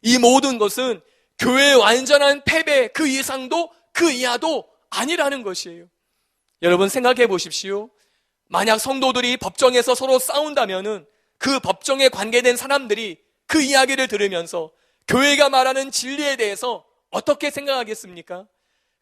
이 모든 것은 교회의 완전한 패배 그 이상도 그 이하도 아니라는 것이에요. 여러분, 생각해 보십시오. 만약 성도들이 법정에서 서로 싸운다면은 그 법정에 관계된 사람들이 그 이야기를 들으면서 교회가 말하는 진리에 대해서 어떻게 생각하겠습니까?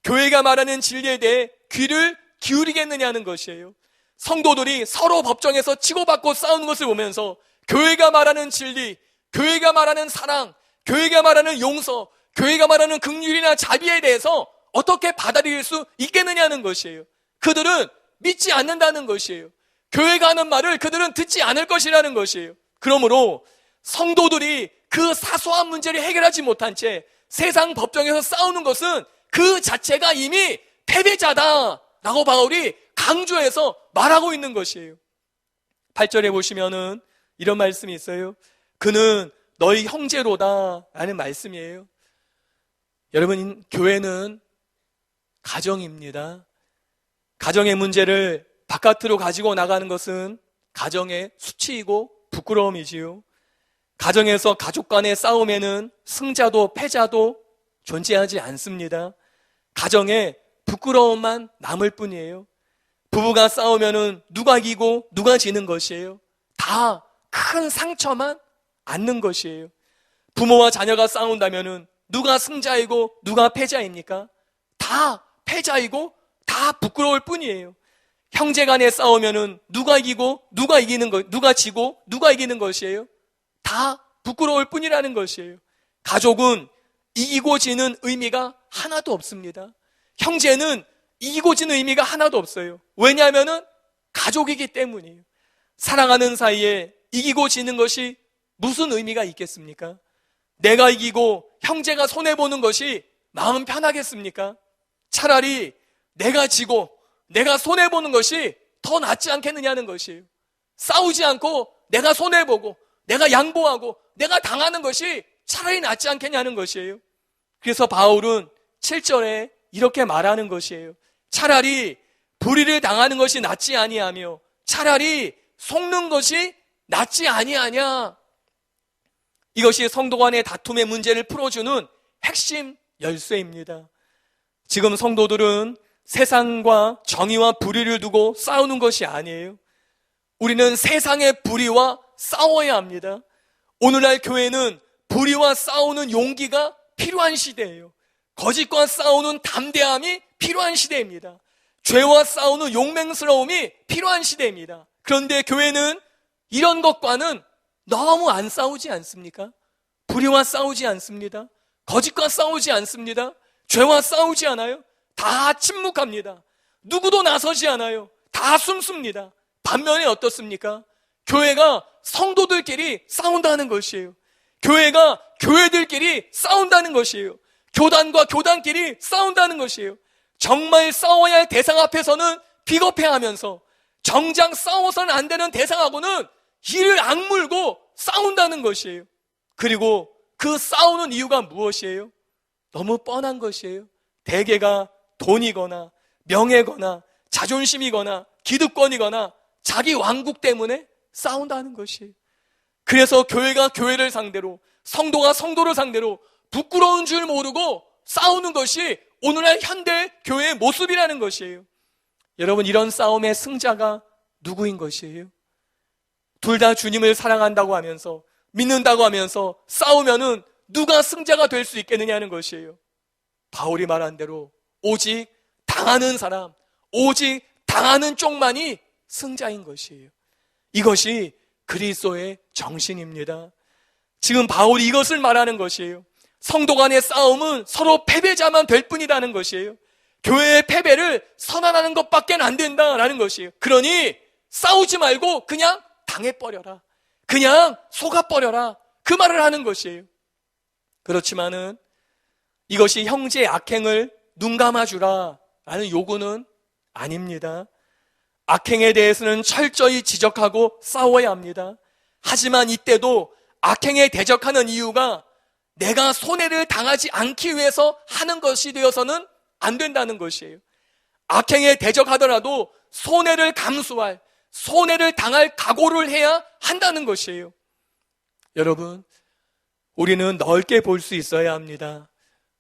교회가 말하는 진리에 대해 귀를 기울이겠느냐는 것이에요. 성도들이 서로 법정에서 치고받고 싸우는 것을 보면서 교회가 말하는 진리, 교회가 말하는 사랑, 교회가 말하는 용서, 교회가 말하는 긍휼이나 자비에 대해서 어떻게 받아들일 수 있겠느냐는 것이에요. 그들은 믿지 않는다는 것이에요. 교회가 하는 말을 그들은 듣지 않을 것이라는 것이에요. 그러므로 성도들이 그 사소한 문제를 해결하지 못한 채 세상 법정에서 싸우는 것은 그 자체가 이미 패배자다라고 바울이 강조해서 말하고 있는 것이에요. 8절에 보시면은 이런 말씀이 있어요. 그는 너희 형제로다 라는 말씀이에요. 여러분, 교회는 가정입니다. 가정의 문제를 바깥으로 가지고 나가는 것은 가정의 수치이고 부끄러움이지요. 가정에서 가족 간의 싸움에는 승자도 패자도 존재하지 않습니다. 가정에 부끄러움만 남을 뿐이에요. 부부가 싸우면은 누가 이기고 누가 지는 것이에요. 다 큰 상처만 안는 것이에요. 부모와 자녀가 싸운다면은 누가 승자이고 누가 패자입니까? 다 패자이고 다 부끄러울 뿐이에요. 형제 간에 싸우면은 누가 이기고 누가 이기는 것, 누가 지고 누가 이기는 것이에요. 다 부끄러울 뿐이라는 것이에요. 가족은 이기고 지는 의미가 하나도 없습니다. 형제는 이기고 지는 의미가 하나도 없어요. 왜냐하면은 가족이기 때문이에요. 사랑하는 사이에 이기고 지는 것이 무슨 의미가 있겠습니까? 내가 이기고 형제가 손해보는 것이 마음 편하겠습니까? 차라리 내가 지고 내가 손해보는 것이 더 낫지 않겠느냐는 것이에요. 싸우지 않고 내가 손해보고 내가 양보하고 내가 당하는 것이 차라리 낫지 않겠냐는 것이에요. 그래서 바울은 7절에 이렇게 말하는 것이에요. 차라리 불의를 당하는 것이 낫지 아니하며 차라리 속는 것이 낫지 아니하냐. 이것이 성도 간의 다툼의 문제를 풀어주는 핵심 열쇠입니다. 지금 성도들은 세상과 정의와 불의를 두고 싸우는 것이 아니에요. 우리는 세상의 불의와 싸워야 합니다. 오늘날 교회는 불의와 싸우는 용기가 필요한 시대예요. 거짓과 싸우는 담대함이 필요한 시대입니다. 죄와 싸우는 용맹스러움이 필요한 시대입니다. 그런데 교회는 이런 것과는 너무 안 싸우지 않습니까? 불의와 싸우지 않습니다. 거짓과 싸우지 않습니다. 죄와 싸우지 않아요. 다 침묵합니다. 누구도 나서지 않아요. 다 숨습니다. 반면에 어떻습니까? 교회가 성도들끼리 싸운다는 것이에요. 교회가 교회들끼리 싸운다는 것이에요. 교단과 교단끼리 싸운다는 것이에요. 정말 싸워야 할 대상 앞에서는 비겁해하면서 정작 싸워서는 안 되는 대상하고는 이를 악물고 싸운다는 것이에요. 그리고 그 싸우는 이유가 무엇이에요? 너무 뻔한 것이에요. 대개가 돈이거나 명예거나 자존심이거나 기득권이거나 자기 왕국 때문에 싸운다는 것이에요. 그래서 교회가 교회를 상대로, 성도가 성도를 상대로 부끄러운 줄 모르고 싸우는 것이 오늘날 현대 교회의 모습이라는 것이에요. 여러분, 이런 싸움의 승자가 누구인 것이에요? 둘 다 주님을 사랑한다고 하면서 믿는다고 하면서 싸우면은 누가 승자가 될 수 있겠느냐는 것이에요. 바울이 말한 대로 오직 당하는 사람, 오직 당하는 쪽만이 승자인 것이에요. 이것이 그리스도의 정신입니다. 지금 바울이 이것을 말하는 것이에요. 성도 간의 싸움은 서로 패배자만 될 뿐이라는 것이에요. 교회의 패배를 선언하는 것밖에 안 된다라는 것이에요. 그러니 싸우지 말고 그냥 당해버려라. 그냥 속아버려라. 그 말을 하는 것이에요. 그렇지만은 이것이 형제의 악행을 눈감아주라 라는 요구는 아닙니다. 악행에 대해서는 철저히 지적하고 싸워야 합니다. 하지만 이때도 악행에 대적하는 이유가 내가 손해를 당하지 않기 위해서 하는 것이 되어서는 안 된다는 것이에요. 악행에 대적하더라도 손해를 감수할, 손해를 당할 각오를 해야 한다는 것이에요. 여러분, 우리는 넓게 볼 수 있어야 합니다.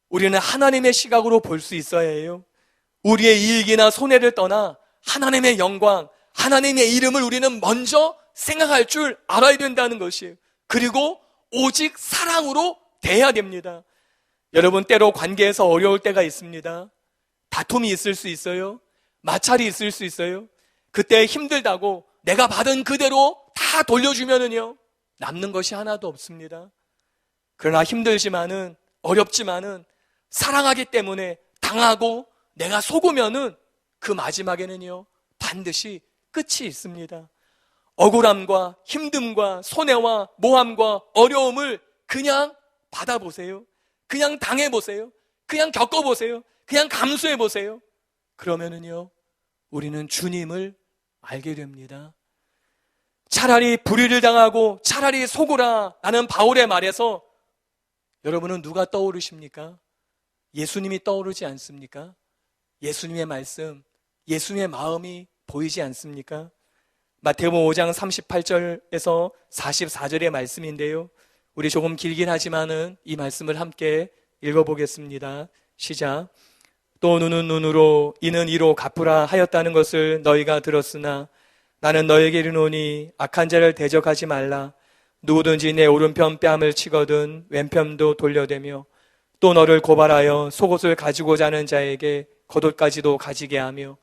우리는 하나님의 시각으로 볼 수 있어야 해요. 우리의 이익이나 손해를 떠나 하나님의 영광, 하나님의 이름을 우리는 먼저 생각할 줄 알아야 된다는 것이에요. 그리고 오직 사랑으로 대해야 됩니다. 여러분, 때로 관계에서 어려울 때가 있습니다. 다툼이 있을 수 있어요. 마찰이 있을 수 있어요. 그때 힘들다고 내가 받은 그대로 다 돌려주면은요, 남는 것이 하나도 없습니다. 그러나 힘들지만은, 어렵지만은 사랑하기 때문에 당하고 내가 속으면은 그 마지막에는요, 반드시 끝이 있습니다. 억울함과 힘듦과 손해와 모함과 어려움을 그냥 받아보세요. 그냥 당해보세요. 그냥 겪어보세요. 그냥 감수해보세요. 그러면은요, 우리는 주님을 알게 됩니다. 차라리 불의를 당하고 차라리 속으라 라는 바울의 말에서 여러분은 누가 떠오르십니까? 예수님이 떠오르지 않습니까? 예수님의 말씀, 예수님의 마음이 보이지 않습니까? 마태복음 5장 38절에서 44절의 말씀인데요, 우리 조금 길긴 하지만은 이 말씀을 함께 읽어보겠습니다. 시작. 또 눈은 눈으로 이는 이로 갚으라 하였다는 것을 너희가 들었으나 나는 너에게 이르노니 악한 자를 대적하지 말라. 누구든지 내 오른편 뺨을 치거든 왼편도 돌려대며 또 너를 고발하여 속옷을 가지고자 하는 자에게 겉옷까지도 가지게 하며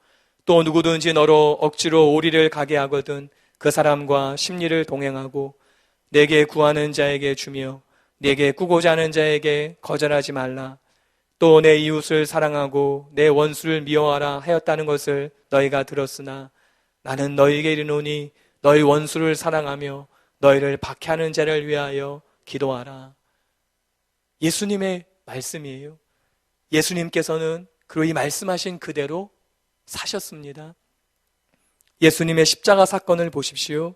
또 누구든지 너로 억지로 오리를 가게 하거든 그 사람과 심리를 동행하고 내게 구하는 자에게 주며 내게 꾸고자 하는 자에게 거절하지 말라. 또 내 이웃을 사랑하고 내 원수를 미워하라 하였다는 것을 너희가 들었으나 나는 너희에게 이르노니 너희 원수를 사랑하며 너희를 박해하는 자를 위하여 기도하라. 예수님의 말씀이에요. 예수님께서는 그리고 이 말씀하신 그대로 사셨습니다. 예수님의 십자가 사건을 보십시오.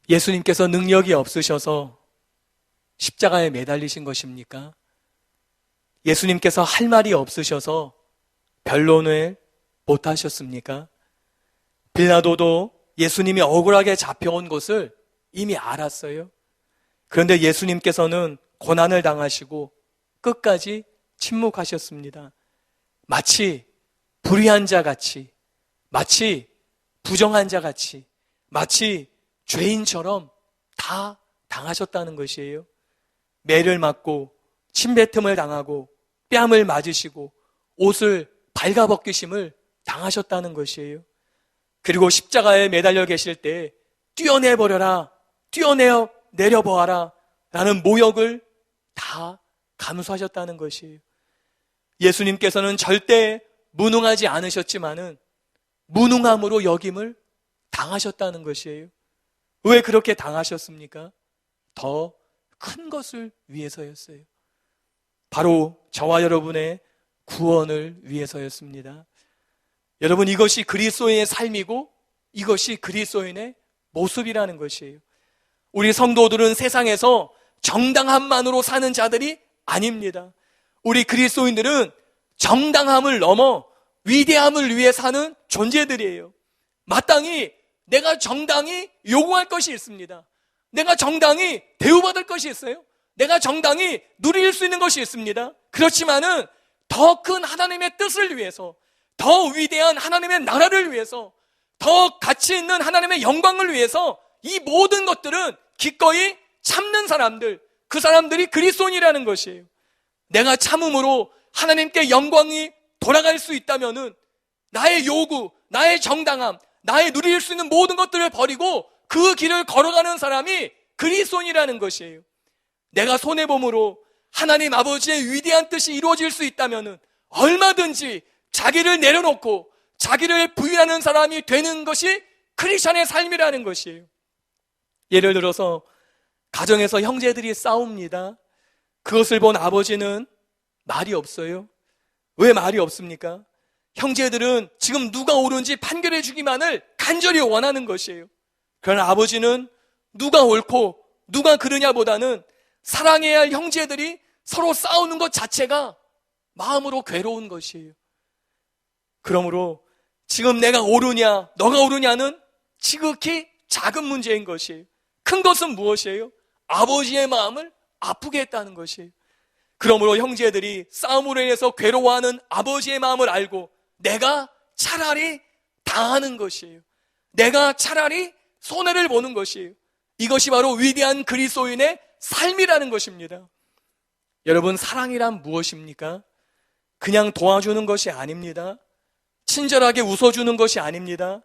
예수님께서 능력이 없으셔서 십자가에 매달리신 것입니까? 예수님께서 할 말이 없으셔서 변론을 못하셨습니까? 빌라도도 예수님이 억울하게 잡혀온 것을 이미 알았어요. 그런데 예수님께서는 고난을 당하시고 끝까지 침묵하셨습니다. 마치 불의한 자 같이, 마치 부정한 자 같이, 마치 죄인처럼 다 당하셨다는 것이에요. 매를 맞고 침뱉음을 당하고 뺨을 맞으시고 옷을 발가벗기심을 당하셨다는 것이에요. 그리고 십자가에 매달려 계실 때 뛰어내버려라, 내려보아라 라는 모욕을 다 감수하셨다는 것이에요. 예수님께서는 절대 무능하지 않으셨지만은 무능함으로 여김을 당하셨다는 것이에요. 왜 그렇게 당하셨습니까? 더 큰 것을 위해서였어요. 바로 저와 여러분의 구원을 위해서였습니다. 여러분, 이것이 그리스도인의 삶이고 이것이 그리스도인의 모습이라는 것이에요. 우리 성도들은 세상에서 정당함만으로 사는 자들이 아닙니다. 우리 그리스도인들은 정당함을 넘어 위대함을 위해 사는 존재들이에요. 마땅히 내가 정당히 요구할 것이 있습니다. 내가 정당히 대우받을 것이 있어요. 내가 정당히 누릴 수 있는 것이 있습니다. 그렇지만은 더 큰 하나님의 뜻을 위해서, 더 위대한 하나님의 나라를 위해서, 더 가치 있는 하나님의 영광을 위해서 이 모든 것들은 기꺼이 참는 사람들, 그 사람들이 그리스도인이라는 것이에요. 내가 참음으로 하나님께 영광이 돌아갈 수 있다면은 나의 요구, 나의 정당함, 나의 누릴 수 있는 모든 것들을 버리고 그 길을 걸어가는 사람이 그리스도인이라는 것이에요. 내가 손해봄으로 하나님 아버지의 위대한 뜻이 이루어질 수 있다면은 얼마든지 자기를 내려놓고 자기를 부인하는 사람이 되는 것이 크리스천의 삶이라는 것이에요. 예를 들어서 가정에서 형제들이 싸웁니다. 그것을 본 아버지는 말이 없어요. 왜 말이 없습니까? 형제들은 지금 누가 옳은지 판결해 주기만을 간절히 원하는 것이에요. 그러나 아버지는 누가 옳고 누가 그르냐보다는 사랑해야 할 형제들이 서로 싸우는 것 자체가 마음으로 괴로운 것이에요. 그러므로 지금 내가 옳으냐 너가 옳으냐는 지극히 작은 문제인 것이에요. 큰 것은 무엇이에요? 아버지의 마음을 아프게 했다는 것이에요. 그러므로 형제들이 싸움으로 인해서 괴로워하는 아버지의 마음을 알고 내가 차라리 당하는 것이에요. 내가 차라리 손해를 보는 것이에요. 이것이 바로 위대한 그리스도인의 삶이라는 것입니다. 여러분, 사랑이란 무엇입니까? 그냥 도와주는 것이 아닙니다. 친절하게 웃어주는 것이 아닙니다.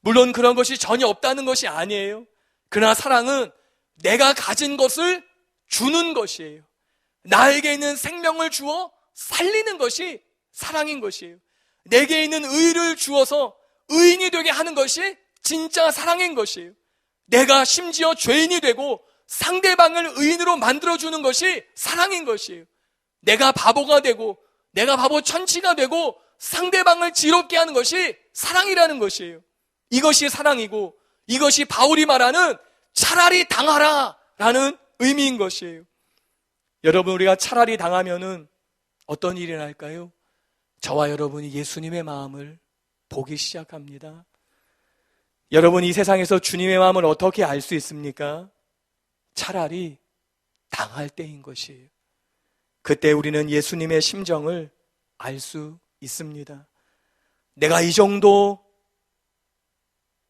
물론 그런 것이 전혀 없다는 것이 아니에요. 그러나 사랑은 내가 가진 것을 주는 것이에요. 나에게 있는 생명을 주어 살리는 것이 사랑인 것이에요. 내게 있는 의를 주어서 의인이 되게 하는 것이 진짜 사랑인 것이에요. 내가 심지어 죄인이 되고 상대방을 의인으로 만들어주는 것이 사랑인 것이에요. 내가 바보가 되고 내가 바보 천치가 되고 상대방을 지롭게 하는 것이 사랑이라는 것이에요. 이것이 사랑이고 이것이 바울이 말하는 차라리 당하라 라는 의미인 것이에요. 여러분, 우리가 차라리 당하면은 어떤 일이 날까요? 저와 여러분이 예수님의 마음을 보기 시작합니다. 여러분, 이 세상에서 주님의 마음을 어떻게 알 수 있습니까? 차라리 당할 때인 것이에요. 그때 우리는 예수님의 심정을 알 수 있습니다. 내가 이 정도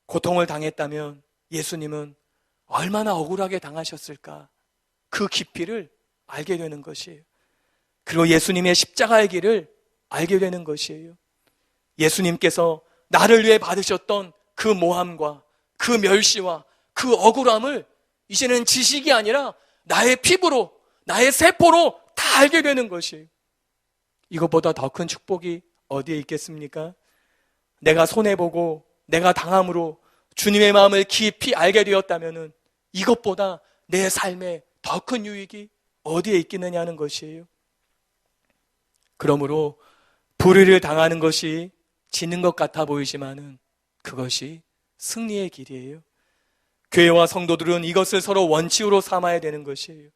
고통을 당했다면 예수님은 얼마나 억울하게 당하셨을까? 그 깊이를 알게 되는 것이에요. 그리고 예수님의 십자가의 길을 알게 되는 것이에요. 예수님께서 나를 위해 받으셨던 그 모함과 그 멸시와 그 억울함을 이제는 지식이 아니라 나의 피부로, 나의 세포로 다 알게 되는 것이에요. 이것보다 더 큰 축복이 어디에 있겠습니까? 내가 손해보고 내가 당함으로 주님의 마음을 깊이 알게 되었다면 이것보다 내 삶에 더 큰 유익이 어디에 있겠느냐 하는 것이에요. 그러므로 불의를 당하는 것이 지는 것 같아 보이지만은 그것이 승리의 길이에요. 교회와 성도들은 이것을 서로 원칙으로 삼아야 되는 것이에요.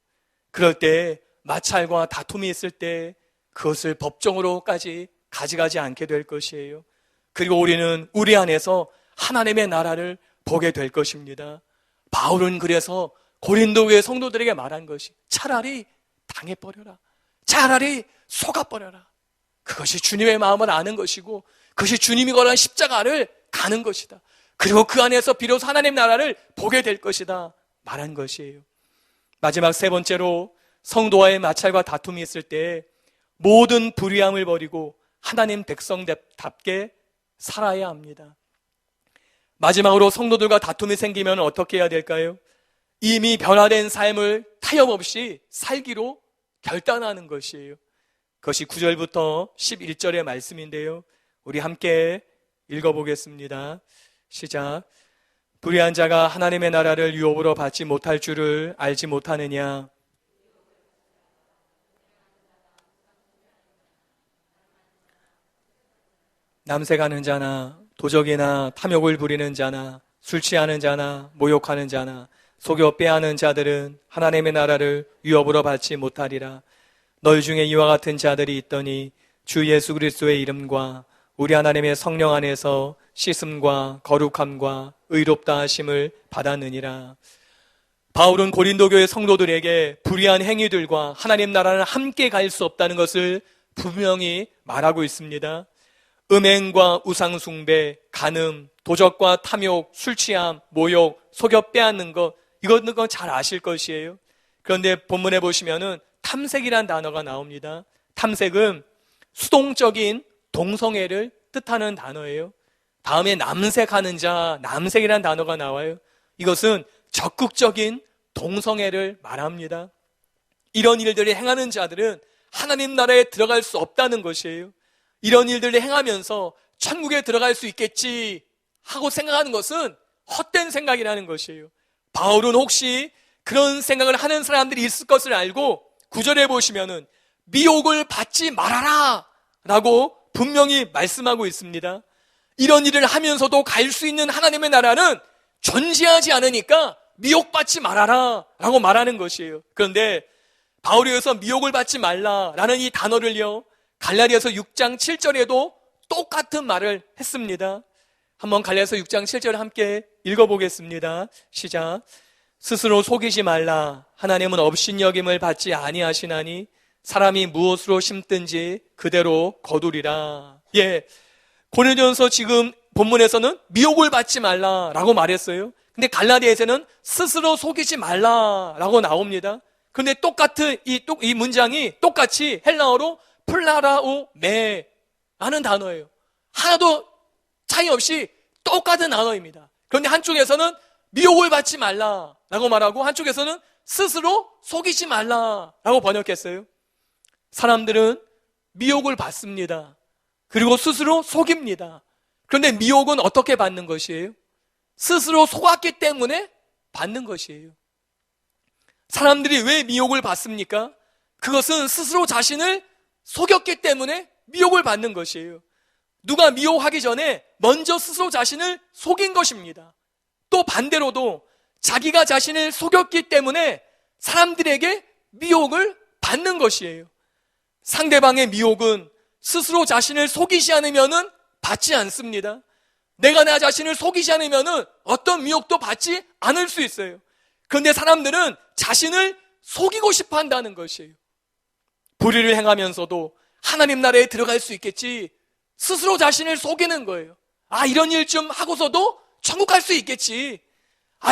그럴 때 마찰과 다툼이 있을 때 그것을 법정으로까지 가져가지 않게 될 것이에요. 그리고 우리는 우리 안에서 하나님의 나라를 보게 될 것입니다. 바울은 그래서 고린도 교회 성도들에게 말한 것이 차라리 당해버려라. 차라리 속아버려라. 그것이 주님의 마음을 아는 것이고 그것이 주님이 걸은 십자가를 가는 것이다. 그리고 그 안에서 비로소 하나님 나라를 보게 될 것이다 말한 것이에요. 마지막 세 번째로 성도와의 마찰과 다툼이 있을 때 모든 불의함을 버리고 하나님 백성답게 살아야 합니다. 마지막으로 성도들과 다툼이 생기면 어떻게 해야 될까요? 이미 변화된 삶을 타협 없이 살기로 결단하는 것이에요. 그것이 9절부터 11절의 말씀인데요. 우리 함께 읽어보겠습니다. 시작. 불의한 자가 하나님의 나라를 유업으로 받지 못할 줄을 알지 못하느냐? 남색하는 자나 도적이나 탐욕을 부리는 자나 술 취하는 자나 모욕하는 자나 속여 빼앗는 자들은 하나님의 나라를 유업으로 받지 못하리라. 너희 중에 이와 같은 자들이 있더니 주 예수 그리스도의 이름과 우리 하나님의 성령 안에서 씻음과 거룩함과 의롭다 하심을 받았느니라. 바울은 고린도 교회 성도들에게 불의한 행위들과 하나님 나라는 함께 갈 수 없다는 것을 분명히 말하고 있습니다. 음행과 우상숭배, 간음, 도적과 탐욕, 술취함, 모욕, 속여 빼앗는 것, 이거는 잘 아실 것이에요. 그런데 본문에 보시면은 탐색이란 단어가 나옵니다. 탐색은 수동적인 동성애를 뜻하는 단어예요. 다음에 남색하는 자, 남색이란 단어가 나와요. 이것은 적극적인 동성애를 말합니다. 이런 일들을 행하는 자들은 하나님 나라에 들어갈 수 없다는 것이에요. 이런 일들을 행하면서 천국에 들어갈 수 있겠지 하고 생각하는 것은 헛된 생각이라는 것이에요. 바울은 혹시 그런 생각을 하는 사람들이 있을 것을 알고 9절에 보시면은 미혹을 받지 말아라 라고 분명히 말씀하고 있습니다. 이런 일을 하면서도 갈 수 있는 하나님의 나라는 존재하지 않으니까 미혹받지 말아라 라고 말하는 것이에요. 그런데 바울이 여기서 미혹을 받지 말라라는 이 단어를요, 갈라디아서 6장 7절에도 똑같은 말을 했습니다. 한번 갈라디아서 6장 7절 함께 읽어보겠습니다. 시작. 스스로 속이지 말라. 하나님은 업신여김을 받지 아니하시나니 사람이 무엇으로 심든지 그대로 거두리라. 예, 고린도전서 지금 본문에서는 미혹을 받지 말라라고 말했어요. 근데 갈라디아에서는 스스로 속이지 말라라고 나옵니다. 그런데 똑같은 이 문장이 똑같이 헬라어로 플라라오메 라는 단어예요. 하나도 차이 없이 똑같은 단어입니다. 그런데 한쪽에서는 미혹을 받지 말라라고 말하고 한쪽에서는 스스로 속이지 말라라고 번역했어요. 사람들은 미혹을 받습니다. 그리고 스스로 속입니다. 그런데 미혹은 어떻게 받는 것이에요? 스스로 속았기 때문에 받는 것이에요. 사람들이 왜 미혹을 받습니까? 그것은 스스로 자신을 속였기 때문에 미혹을 받는 것이에요. 누가 미혹하기 전에 먼저 스스로 자신을 속인 것입니다. 또 반대로도 자기가 자신을 속였기 때문에 사람들에게 미혹을 받는 것이에요. 상대방의 미혹은 스스로 자신을 속이지 않으면 받지 않습니다. 내가 나 자신을 속이지 않으면 어떤 미혹도 받지 않을 수 있어요. 그런데 사람들은 자신을 속이고 싶어 한다는 것이에요. 불의를 행하면서도 하나님 나라에 들어갈 수 있겠지, 스스로 자신을 속이는 거예요. 이런 일 좀 하고서도 천국 갈 수 있겠지,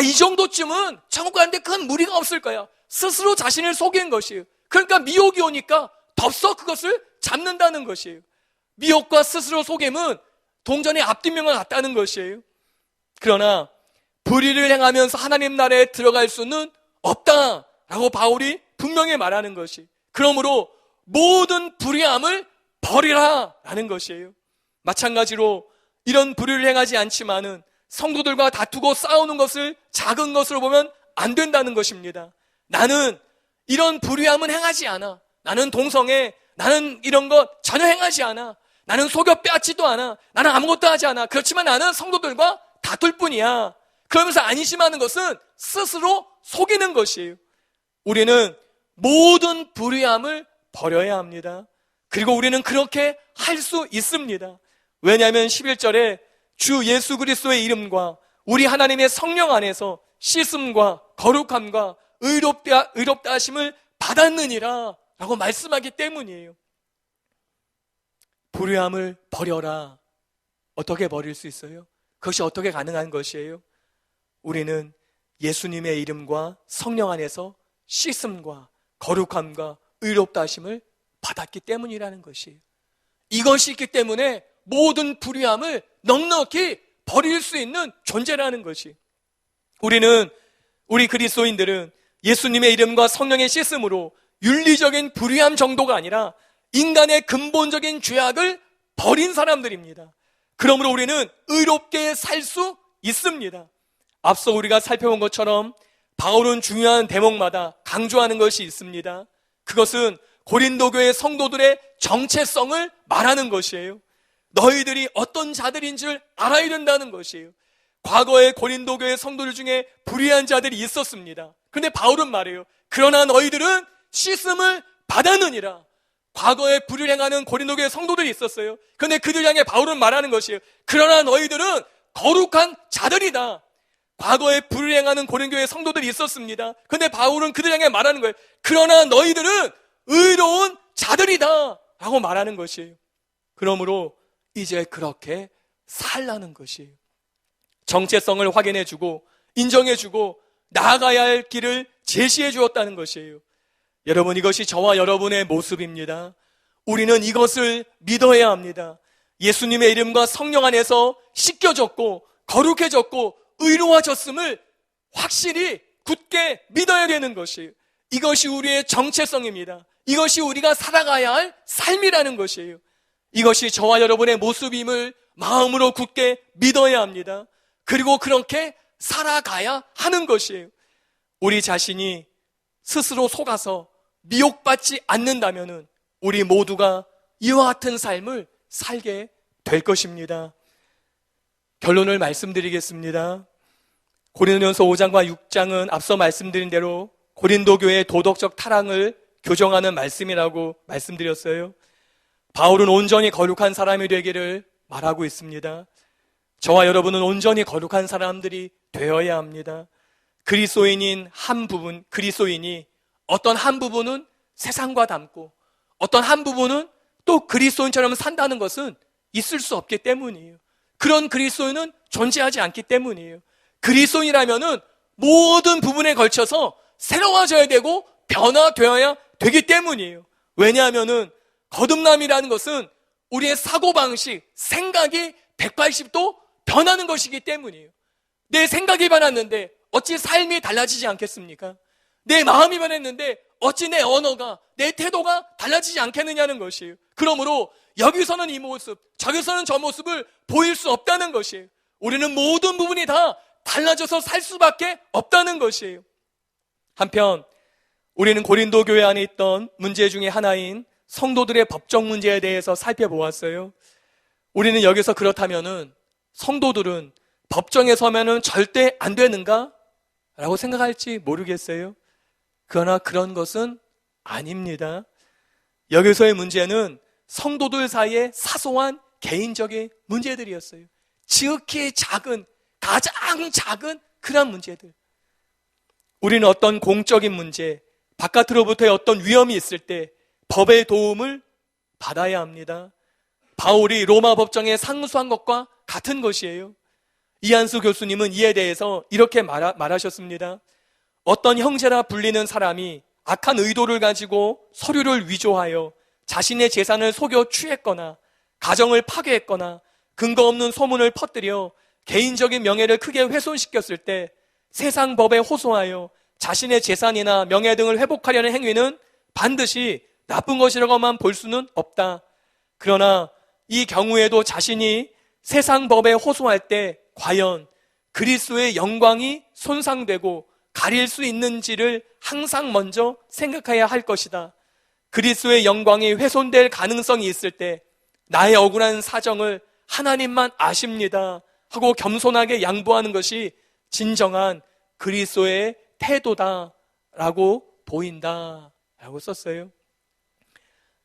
이 정도쯤은 천국 가는데 큰 무리가 없을 거야. 스스로 자신을 속이는 것이에요. 그러니까 미혹이 오니까 덥석 그것을 잡는다는 것이에요. 미혹과 스스로 속임은 동전의 앞뒷면과 같다는 것이에요. 그러나 불의를 행하면서 하나님 나라에 들어갈 수는 없다라고 바울이 분명히 말하는 것이, 그러므로 모든 불의함을 버리라라는 것이에요. 마찬가지로 이런 불의를 행하지 않지만은 성도들과 다투고 싸우는 것을 작은 것으로 보면 안 된다는 것입니다. 나는 이런 불의함은 행하지 않아. 나는 동성애, 나는 이런 것 전혀 행하지 않아. 나는 속여 빼앗지도 않아. 나는 아무것도 하지 않아. 그렇지만 나는 성도들과 다툴 뿐이야. 그러면서 안심하는 것은 스스로 속이는 것이에요. 우리는 모든 불의함을 버려야 합니다. 그리고 우리는 그렇게 할 수 있습니다. 왜냐하면 11절에 주 예수 그리스도의 이름과 우리 하나님의 성령 안에서 씻음과 거룩함과 의롭다 하심을 받았느니라 라고 말씀하기 때문이에요. 불의함을 버려라. 어떻게 버릴 수 있어요? 그것이 어떻게 가능한 것이에요? 우리는 예수님의 이름과 성령 안에서 씻음과 거룩함과 의롭다 하심을 받았기 때문이라는 것이에요. 이것이 있기 때문에 모든 불의함을 넉넉히 버릴 수 있는 존재라는 것이, 우리 그리스도인들은 예수님의 이름과 성령의 씻음으로 윤리적인 불의함 정도가 아니라 인간의 근본적인 죄악을 버린 사람들입니다. 그러므로 우리는 의롭게 살 수 있습니다. 앞서 우리가 살펴본 것처럼 바울은 중요한 대목마다 강조하는 것이 있습니다. 그것은 고린도 교회 성도들의 정체성을 말하는 것이에요. 너희들이 어떤 자들인 줄 알아야 된다는 것이에요. 과거에 고린도 교회 성도들 중에 불의한 자들이 있었습니다. 그런데 바울은 말해요. 그러나 너희들은 씻음을 받았느니라. 과거에 불의를 행하는 고린도 교회 성도들이 있었어요. 그런데 그들 향해 바울은 말하는 것이에요. 그러나 너희들은 거룩한 자들이다. 과거에 불의를 행하는 고린도 교회 성도들이 있었습니다. 그런데 바울은 그들 향해 말하는 거예요. 그러나 너희들은 의로운 자들이다 라고 말하는 것이에요. 그러므로 이제 그렇게 살라는 것이에요. 정체성을 확인해주고 인정해주고 나아가야 할 길을 제시해 주었다는 것이에요. 여러분, 이것이 저와 여러분의 모습입니다. 우리는 이것을 믿어야 합니다. 예수님의 이름과 성령 안에서 씻겨졌고 거룩해졌고 의로워졌음을 확실히 굳게 믿어야 되는 것이에요. 이것이 우리의 정체성입니다. 이것이 우리가 살아가야 할 삶이라는 것이에요. 이것이 저와 여러분의 모습임을 마음으로 굳게 믿어야 합니다. 그리고 그렇게 살아가야 하는 것이에요. 우리 자신이 스스로 속아서 미혹받지 않는다면 우리 모두가 이와 같은 삶을 살게 될 것입니다. 결론을 말씀드리겠습니다. 고린도전서 5장과 6장은 앞서 말씀드린 대로 고린도 교회의 도덕적 타락을 교정하는 말씀이라고 말씀드렸어요. 바울은 온전히 거룩한 사람이 되기를 말하고 있습니다. 저와 여러분은 온전히 거룩한 사람들이 되어야 합니다. 그리스도인인 한 부분, 그리스도인이 어떤 한 부분은 세상과 닮고 어떤 한 부분은 또 그리스도인처럼 산다는 것은 있을 수 없기 때문이에요. 그런 그리스도인은 존재하지 않기 때문이에요. 그리스도인이라면은 모든 부분에 걸쳐서 새로워져야 되고 변화되어야 되기 때문이에요. 왜냐하면은 거듭남이라는 것은 우리의 사고방식, 생각이 180도 변하는 것이기 때문이에요. 내 생각이 변했는데 어찌 삶이 달라지지 않겠습니까? 내 마음이 변했는데 어찌 내 언어가, 내 태도가 달라지지 않겠느냐는 것이에요. 그러므로 여기서는 이 모습, 저기서는 저 모습을 보일 수 없다는 것이에요. 우리는 모든 부분이 다 달라져서 살 수밖에 없다는 것이에요. 한편 우리는 고린도 교회 안에 있던 문제 중에 하나인 성도들의 법적 문제에 대해서 살펴보았어요. 우리는 여기서 그렇다면은 성도들은 법정에 서면은 절대 안 되는가? 라고 생각할지 모르겠어요. 그러나 그런 것은 아닙니다. 여기서의 문제는 성도들 사이의 사소한 개인적인 문제들이었어요. 지극히 작은, 가장 작은 그런 문제들. 우리는 어떤 공적인 문제, 바깥으로부터의 어떤 위험이 있을 때 법의 도움을 받아야 합니다. 바울이 로마 법정에 상수한 것과 같은 것이에요. 이한수 교수님은 이에 대해서 이렇게 말하셨습니다. 어떤 형제라 불리는 사람이 악한 의도를 가지고 서류를 위조하여 자신의 재산을 속여 취했거나 가정을 파괴했거나 근거 없는 소문을 퍼뜨려 개인적인 명예를 크게 훼손시켰을 때 세상 법에 호소하여 자신의 재산이나 명예 등을 회복하려는 행위는 반드시 나쁜 것이라고만 볼 수는 없다. 그러나 이 경우에도 자신이 세상 법에 호소할 때 과연 그리스도의 영광이 손상되고 가릴 수 있는지를 항상 먼저 생각해야 할 것이다. 그리스도의 영광이 훼손될 가능성이 있을 때 나의 억울한 사정을 하나님만 아십니다 하고 겸손하게 양보하는 것이 진정한 그리스도의 태도다라고 보인다라고 썼어요.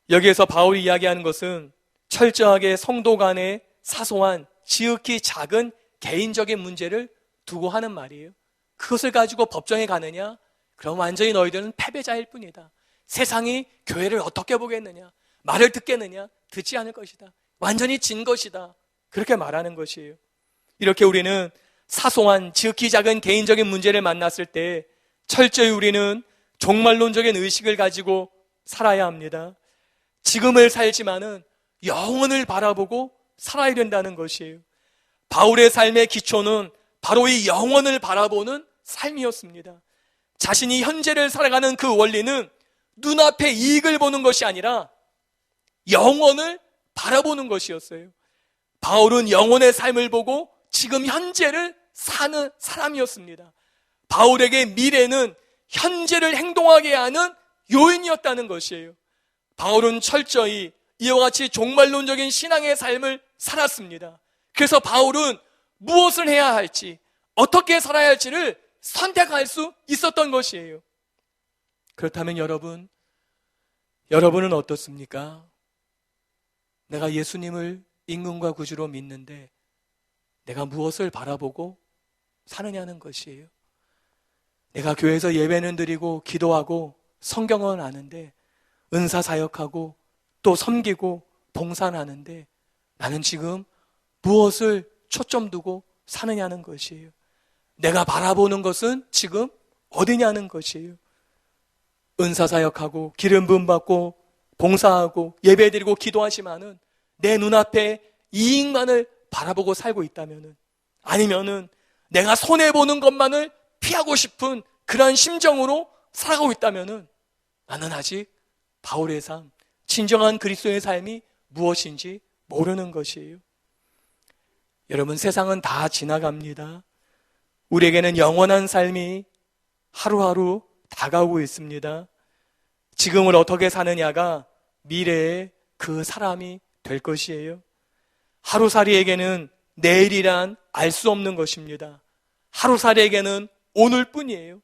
여기에서 바울이 이야기하는 것은 철저하게 성도 간의 사소한 지극히 작은 개인적인 문제를 두고 하는 말이에요. 그것을 가지고 법정에 가느냐? 그럼 완전히 너희들은 패배자일 뿐이다. 세상이 교회를 어떻게 보겠느냐? 말을 듣겠느냐? 듣지 않을 것이다. 완전히 진 것이다. 그렇게 말하는 것이에요. 이렇게 우리는 사소한 지극히 작은 개인적인 문제를 만났을 때 철저히 우리는 종말론적인 의식을 가지고 살아야 합니다. 지금을 살지만은 영원을 바라보고 살아야 된다는 것이에요. 바울의 삶의 기초는 바로 이 영원을 바라보는 삶이었습니다. 자신이 현재를 살아가는 그 원리는 눈앞의 이익을 보는 것이 아니라 영원을 바라보는 것이었어요. 바울은 영원의 삶을 보고 지금 현재를 사는 사람이었습니다. 바울에게 미래는 현재를 행동하게 하는 요인이었다는 것이에요. 바울은 철저히 이와 같이 종말론적인 신앙의 삶을 살았습니다. 그래서 바울은 무엇을 해야 할지, 어떻게 살아야 할지를 선택할 수 있었던 것이에요. 그렇다면 여러분은 어떻습니까? 내가 예수님을 임금과 구주로 믿는데 내가 무엇을 바라보고 사느냐는 것이에요. 내가 교회에서 예배는 드리고 기도하고 성경은 아는데 은사 사역하고 또 섬기고 봉사는 하는데 나는 지금 무엇을 초점 두고 사느냐는 것이에요. 내가 바라보는 것은 지금 어디냐는 것이에요. 은사 사역하고 기름 부음 받고 봉사하고 예배드리고 기도하지만은 내 눈앞에 이익만을 바라보고 살고 있다면은, 아니면은 내가 손해보는 것만을 피하고 싶은 그러한 심정으로 살아가고 있다면은 나는 아직 바울의 삶, 진정한 그리스도의 삶이 무엇인지 모르는 것이에요. 여러분, 세상은 다 지나갑니다. 우리에게는 영원한 삶이 하루하루 다가오고 있습니다. 지금을 어떻게 사느냐가 미래의 그 사람이 될 것이에요. 하루살이에게는 내일이란 알 수 없는 것입니다. 하루살이에게는 오늘뿐이에요.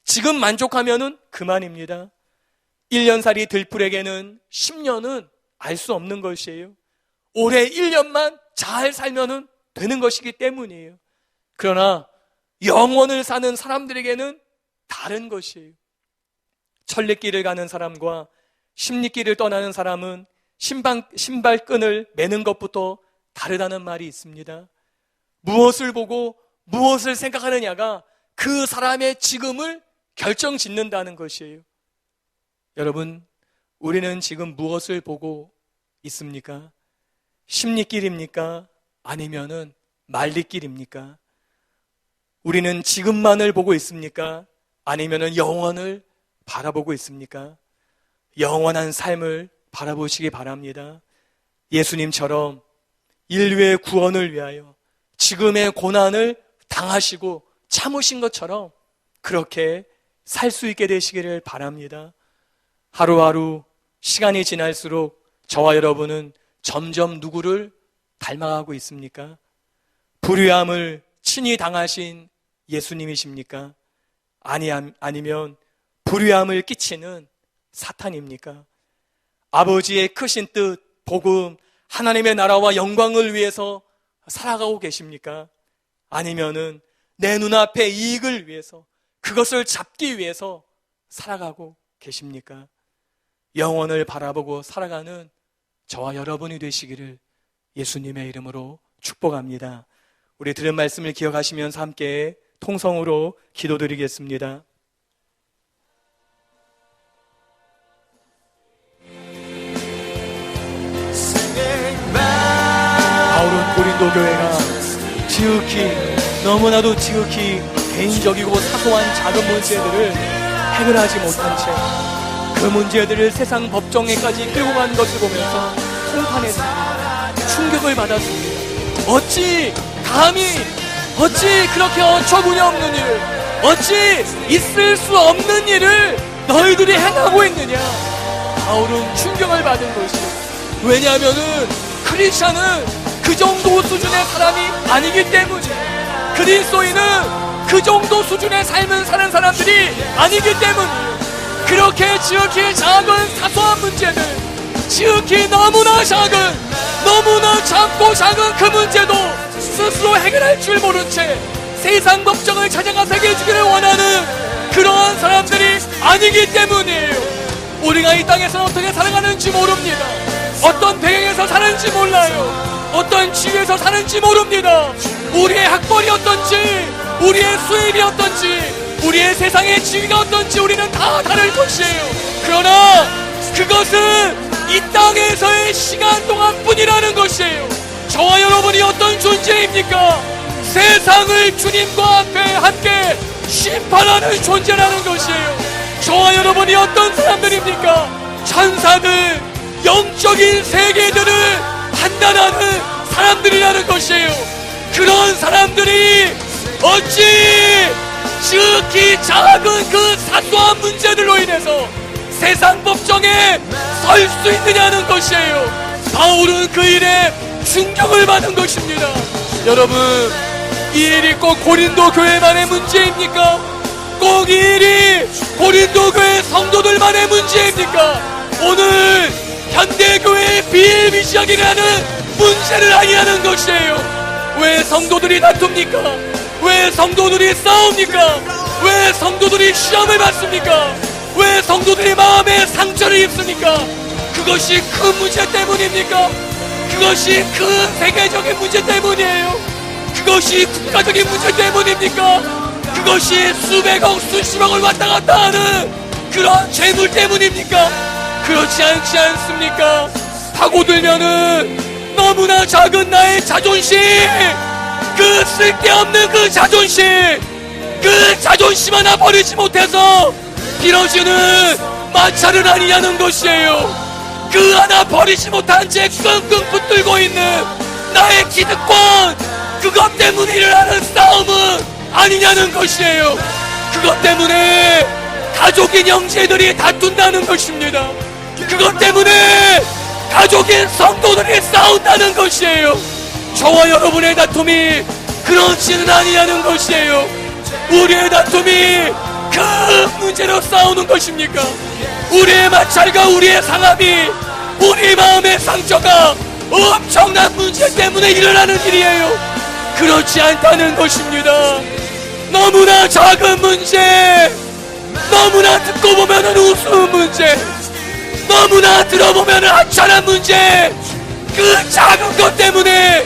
지금 만족하면은 그만입니다. 1년살이 들풀에게는 10년은 알 수 없는 것이에요. 올해 1년만 잘 살면은 되는 것이기 때문이에요. 그러나 영원을 사는 사람들에게는 다른 것이에요. 천리길을 가는 사람과 십리길을 떠나는 사람은 신발끈을 매는 것부터 다르다는 말이 있습니다. 무엇을 보고 무엇을 생각하느냐가 그 사람의 지금을 결정짓는다는 것이에요. 여러분, 우리는 지금 무엇을 보고 있습니까? 십리길입니까? 아니면은 말리길입니까? 우리는 지금만을 보고 있습니까? 아니면 영원을 바라보고 있습니까? 영원한 삶을 바라보시기 바랍니다. 예수님처럼 인류의 구원을 위하여 지금의 고난을 당하시고 참으신 것처럼 그렇게 살 수 있게 되시기를 바랍니다. 하루하루 시간이 지날수록 저와 여러분은 점점 누구를 닮아가고 있습니까? 불의함을 친히 당하신 예수님이십니까? 아니면 불의함을 끼치는 사탄입니까? 아버지의 크신 뜻, 복음, 하나님의 나라와 영광을 위해서 살아가고 계십니까? 아니면은 내 눈앞의 이익을 위해서, 그것을 잡기 위해서 살아가고 계십니까? 영원을 바라보고 살아가는 저와 여러분이 되시기를 예수님의 이름으로 축복합니다. 우리 들은 말씀을 기억하시면서 함께 통성으로 기도드리겠습니다. 바울은 고린도 교회가 너무나도 지극히 개인적이고 사소한 작은 문제들을 해결하지 못한 채 그 문제들을 세상 법정에까지 끌고 간 것을 보면서 통탄했습니다. 충격을 받았습니다. 어찌 그렇게 어처구니 없는 일, 어찌 있을 수 없는 일을 너희들이 행하고 있느냐? 바울은 충격을 받은 것이죠. 왜냐하면은 크리스찬은 그 정도 수준의 사람이 아니기 때문에, 그리스도인은 그 정도 수준의 삶을 사는 사람들이 아니기 때문에, 그렇게 지극히 작은 사소한 문제들, 지극히 너무나 작고 작은 그 문제도 스스로 해결할 줄 모른 채 세상 법정을 찾아가서 해결해주기를 원하는 그러한 사람들이 아니기 때문이에요. 우리가 이 땅에서 어떻게 살아가는지 모릅니다. 어떤 배경에서 사는지 몰라요. 어떤 지위에서 사는지 모릅니다. 우리의 학벌이 어떤지, 우리의 수입이 어떤지, 우리의 세상의 지위가 어떤지 우리는 다 다를 것이에요. 그러나 그것은 이 땅에서의 시간 동안뿐이라는 것이에요. 저와 여러분이 어떤 존재입니까? 세상을 주님과 함께 심판하는 존재라는 것이에요. 저와 여러분이 어떤 사람들입니까? 천사들, 영적인 세계들을 판단하는 사람들이라는 것이에요. 그런 사람들이 어찌 지극히 작은 그 사소한 문제들로 인해서 세상 법정에 설 수 있느냐는 것이에요. 바울은 그 일에 충격을 받은 것입니다. 여러분, 이 일이 꼭 고린도 교회만의 문제입니까? 꼭 이 일이 고린도 교회 성도들만의 문제입니까? 오늘 현대교회의 비일비재하기라는 문제를 아니하는 것이에요. 왜 성도들이 다툽니까? 왜 성도들이 싸웁니까? 왜 성도들이 시험을 받습니까? 왜 성도들이 마음에 상처를 입습니까? 그것이 큰 문제 때문입니까? 그것이 큰 세계적인 문제 때문이에요? 그것이 국가적인 문제 때문입니까? 그것이 수백억, 수십억을 왔다 갔다 하는 그런 재물 때문입니까? 그렇지 않지 않습니까? 파고들면은 너무나 작은 나의 자존심, 그 쓸데없는 그 자존심 하나 버리지 못해서 길어지는 마찰은 아니냐는 것이에요. 그 하나 버리지 못한 채 끙끙 붙들고 있는 나의 기득권, 그것 때문에 일어나는 싸움은 아니냐는 것이에요. 그것 때문에 가족인 형제들이 다툰다는 것입니다. 그것 때문에 가족인 성도들이 싸운다는 것이에요. 저와 여러분의 다툼이 그렇지는 아니냐는 것이에요. 우리의 다툼이 큰 문제로 싸우는 것입니까? 우리의 마찰과 우리의 상함이, 우리 마음의 상처가 엄청난 문제 때문에 일어나는 일이에요. 그렇지 않다는 것입니다. 너무나 작은 문제, 너무나 듣고 보면은 우스운 문제, 너무나 들어보면은 하찮은 문제, 그 작은 것 때문에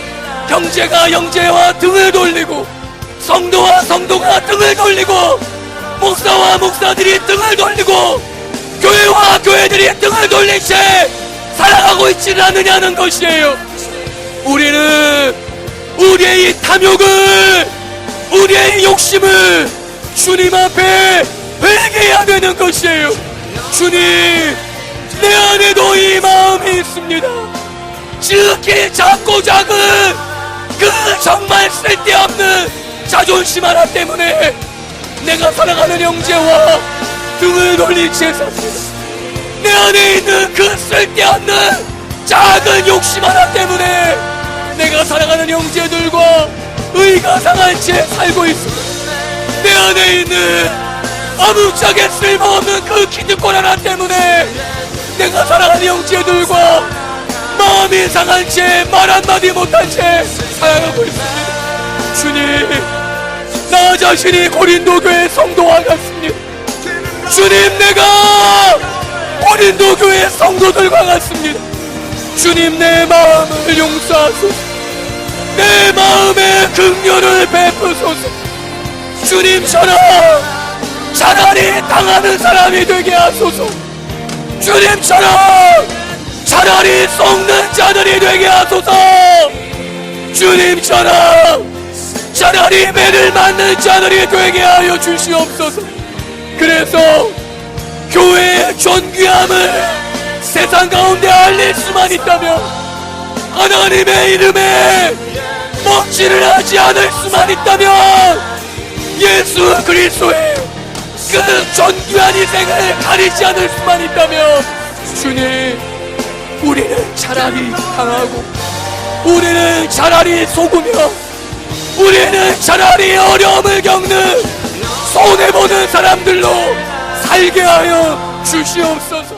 형제가 형제와 등을 돌리고, 성도와 성도가 등을 돌리고, 목사와 목사들이 등을 돌리고, 교회와 교회들이 등을 돌린 채 살아가고 있지는 않느냐는 것이에요. 우리는 우리의 이 탐욕을 우리의 욕심을 주님 앞에 회개해야 되는 것이에요. 주님, 내 안에도 이 마음이 있습니다. 지극히 작고 작은 그 정말 쓸데없는 자존심 하나 때문에 내가 사랑하는 형제와 등을 돌린 채 삽니다. 내 안에 있는 그 쓸데없는 작은 욕심 하나 때문에 내가 사랑하는 형제들과 의가 상한 채 살고 있습니다. 내 안에 있는 아무짝에 쓸모없는 그 기득권 하나 때문에 내가 사랑하는 형제들과 마음이 상한 채 말 한마디 못한 채 살아가고 있습니다. 주님, 나 자신이 고린도 교회 성도와 같습니다. 주님, 내가 고린도 교회 성도들과 같습니다. 주님, 내 마음을 용서하소서. 내 마음에 긍휼을 베푸소서. 주님처럼 차라리 당하는 사람이 되게 하소서. 주님처럼 차라리 속는 자들이 되게 하소서. 주님처럼 차라리 매를 맞는 자들이 되게 하여 주시옵소서. 그래서 교회의 존귀함을 세상 가운데 알릴 수만 있다면, 하나님의 이름에 먹지를 하지 않을 수만 있다면, 예수 그리스도의 그 존귀한 희생을 가리지 않을 수만 있다면, 주님, 우리는 차라리 당하고, 우리는 차라리 속으며, 우리는 차라리 어려움을 겪는 손해보는 사람들로 살게 하여 주시옵소서.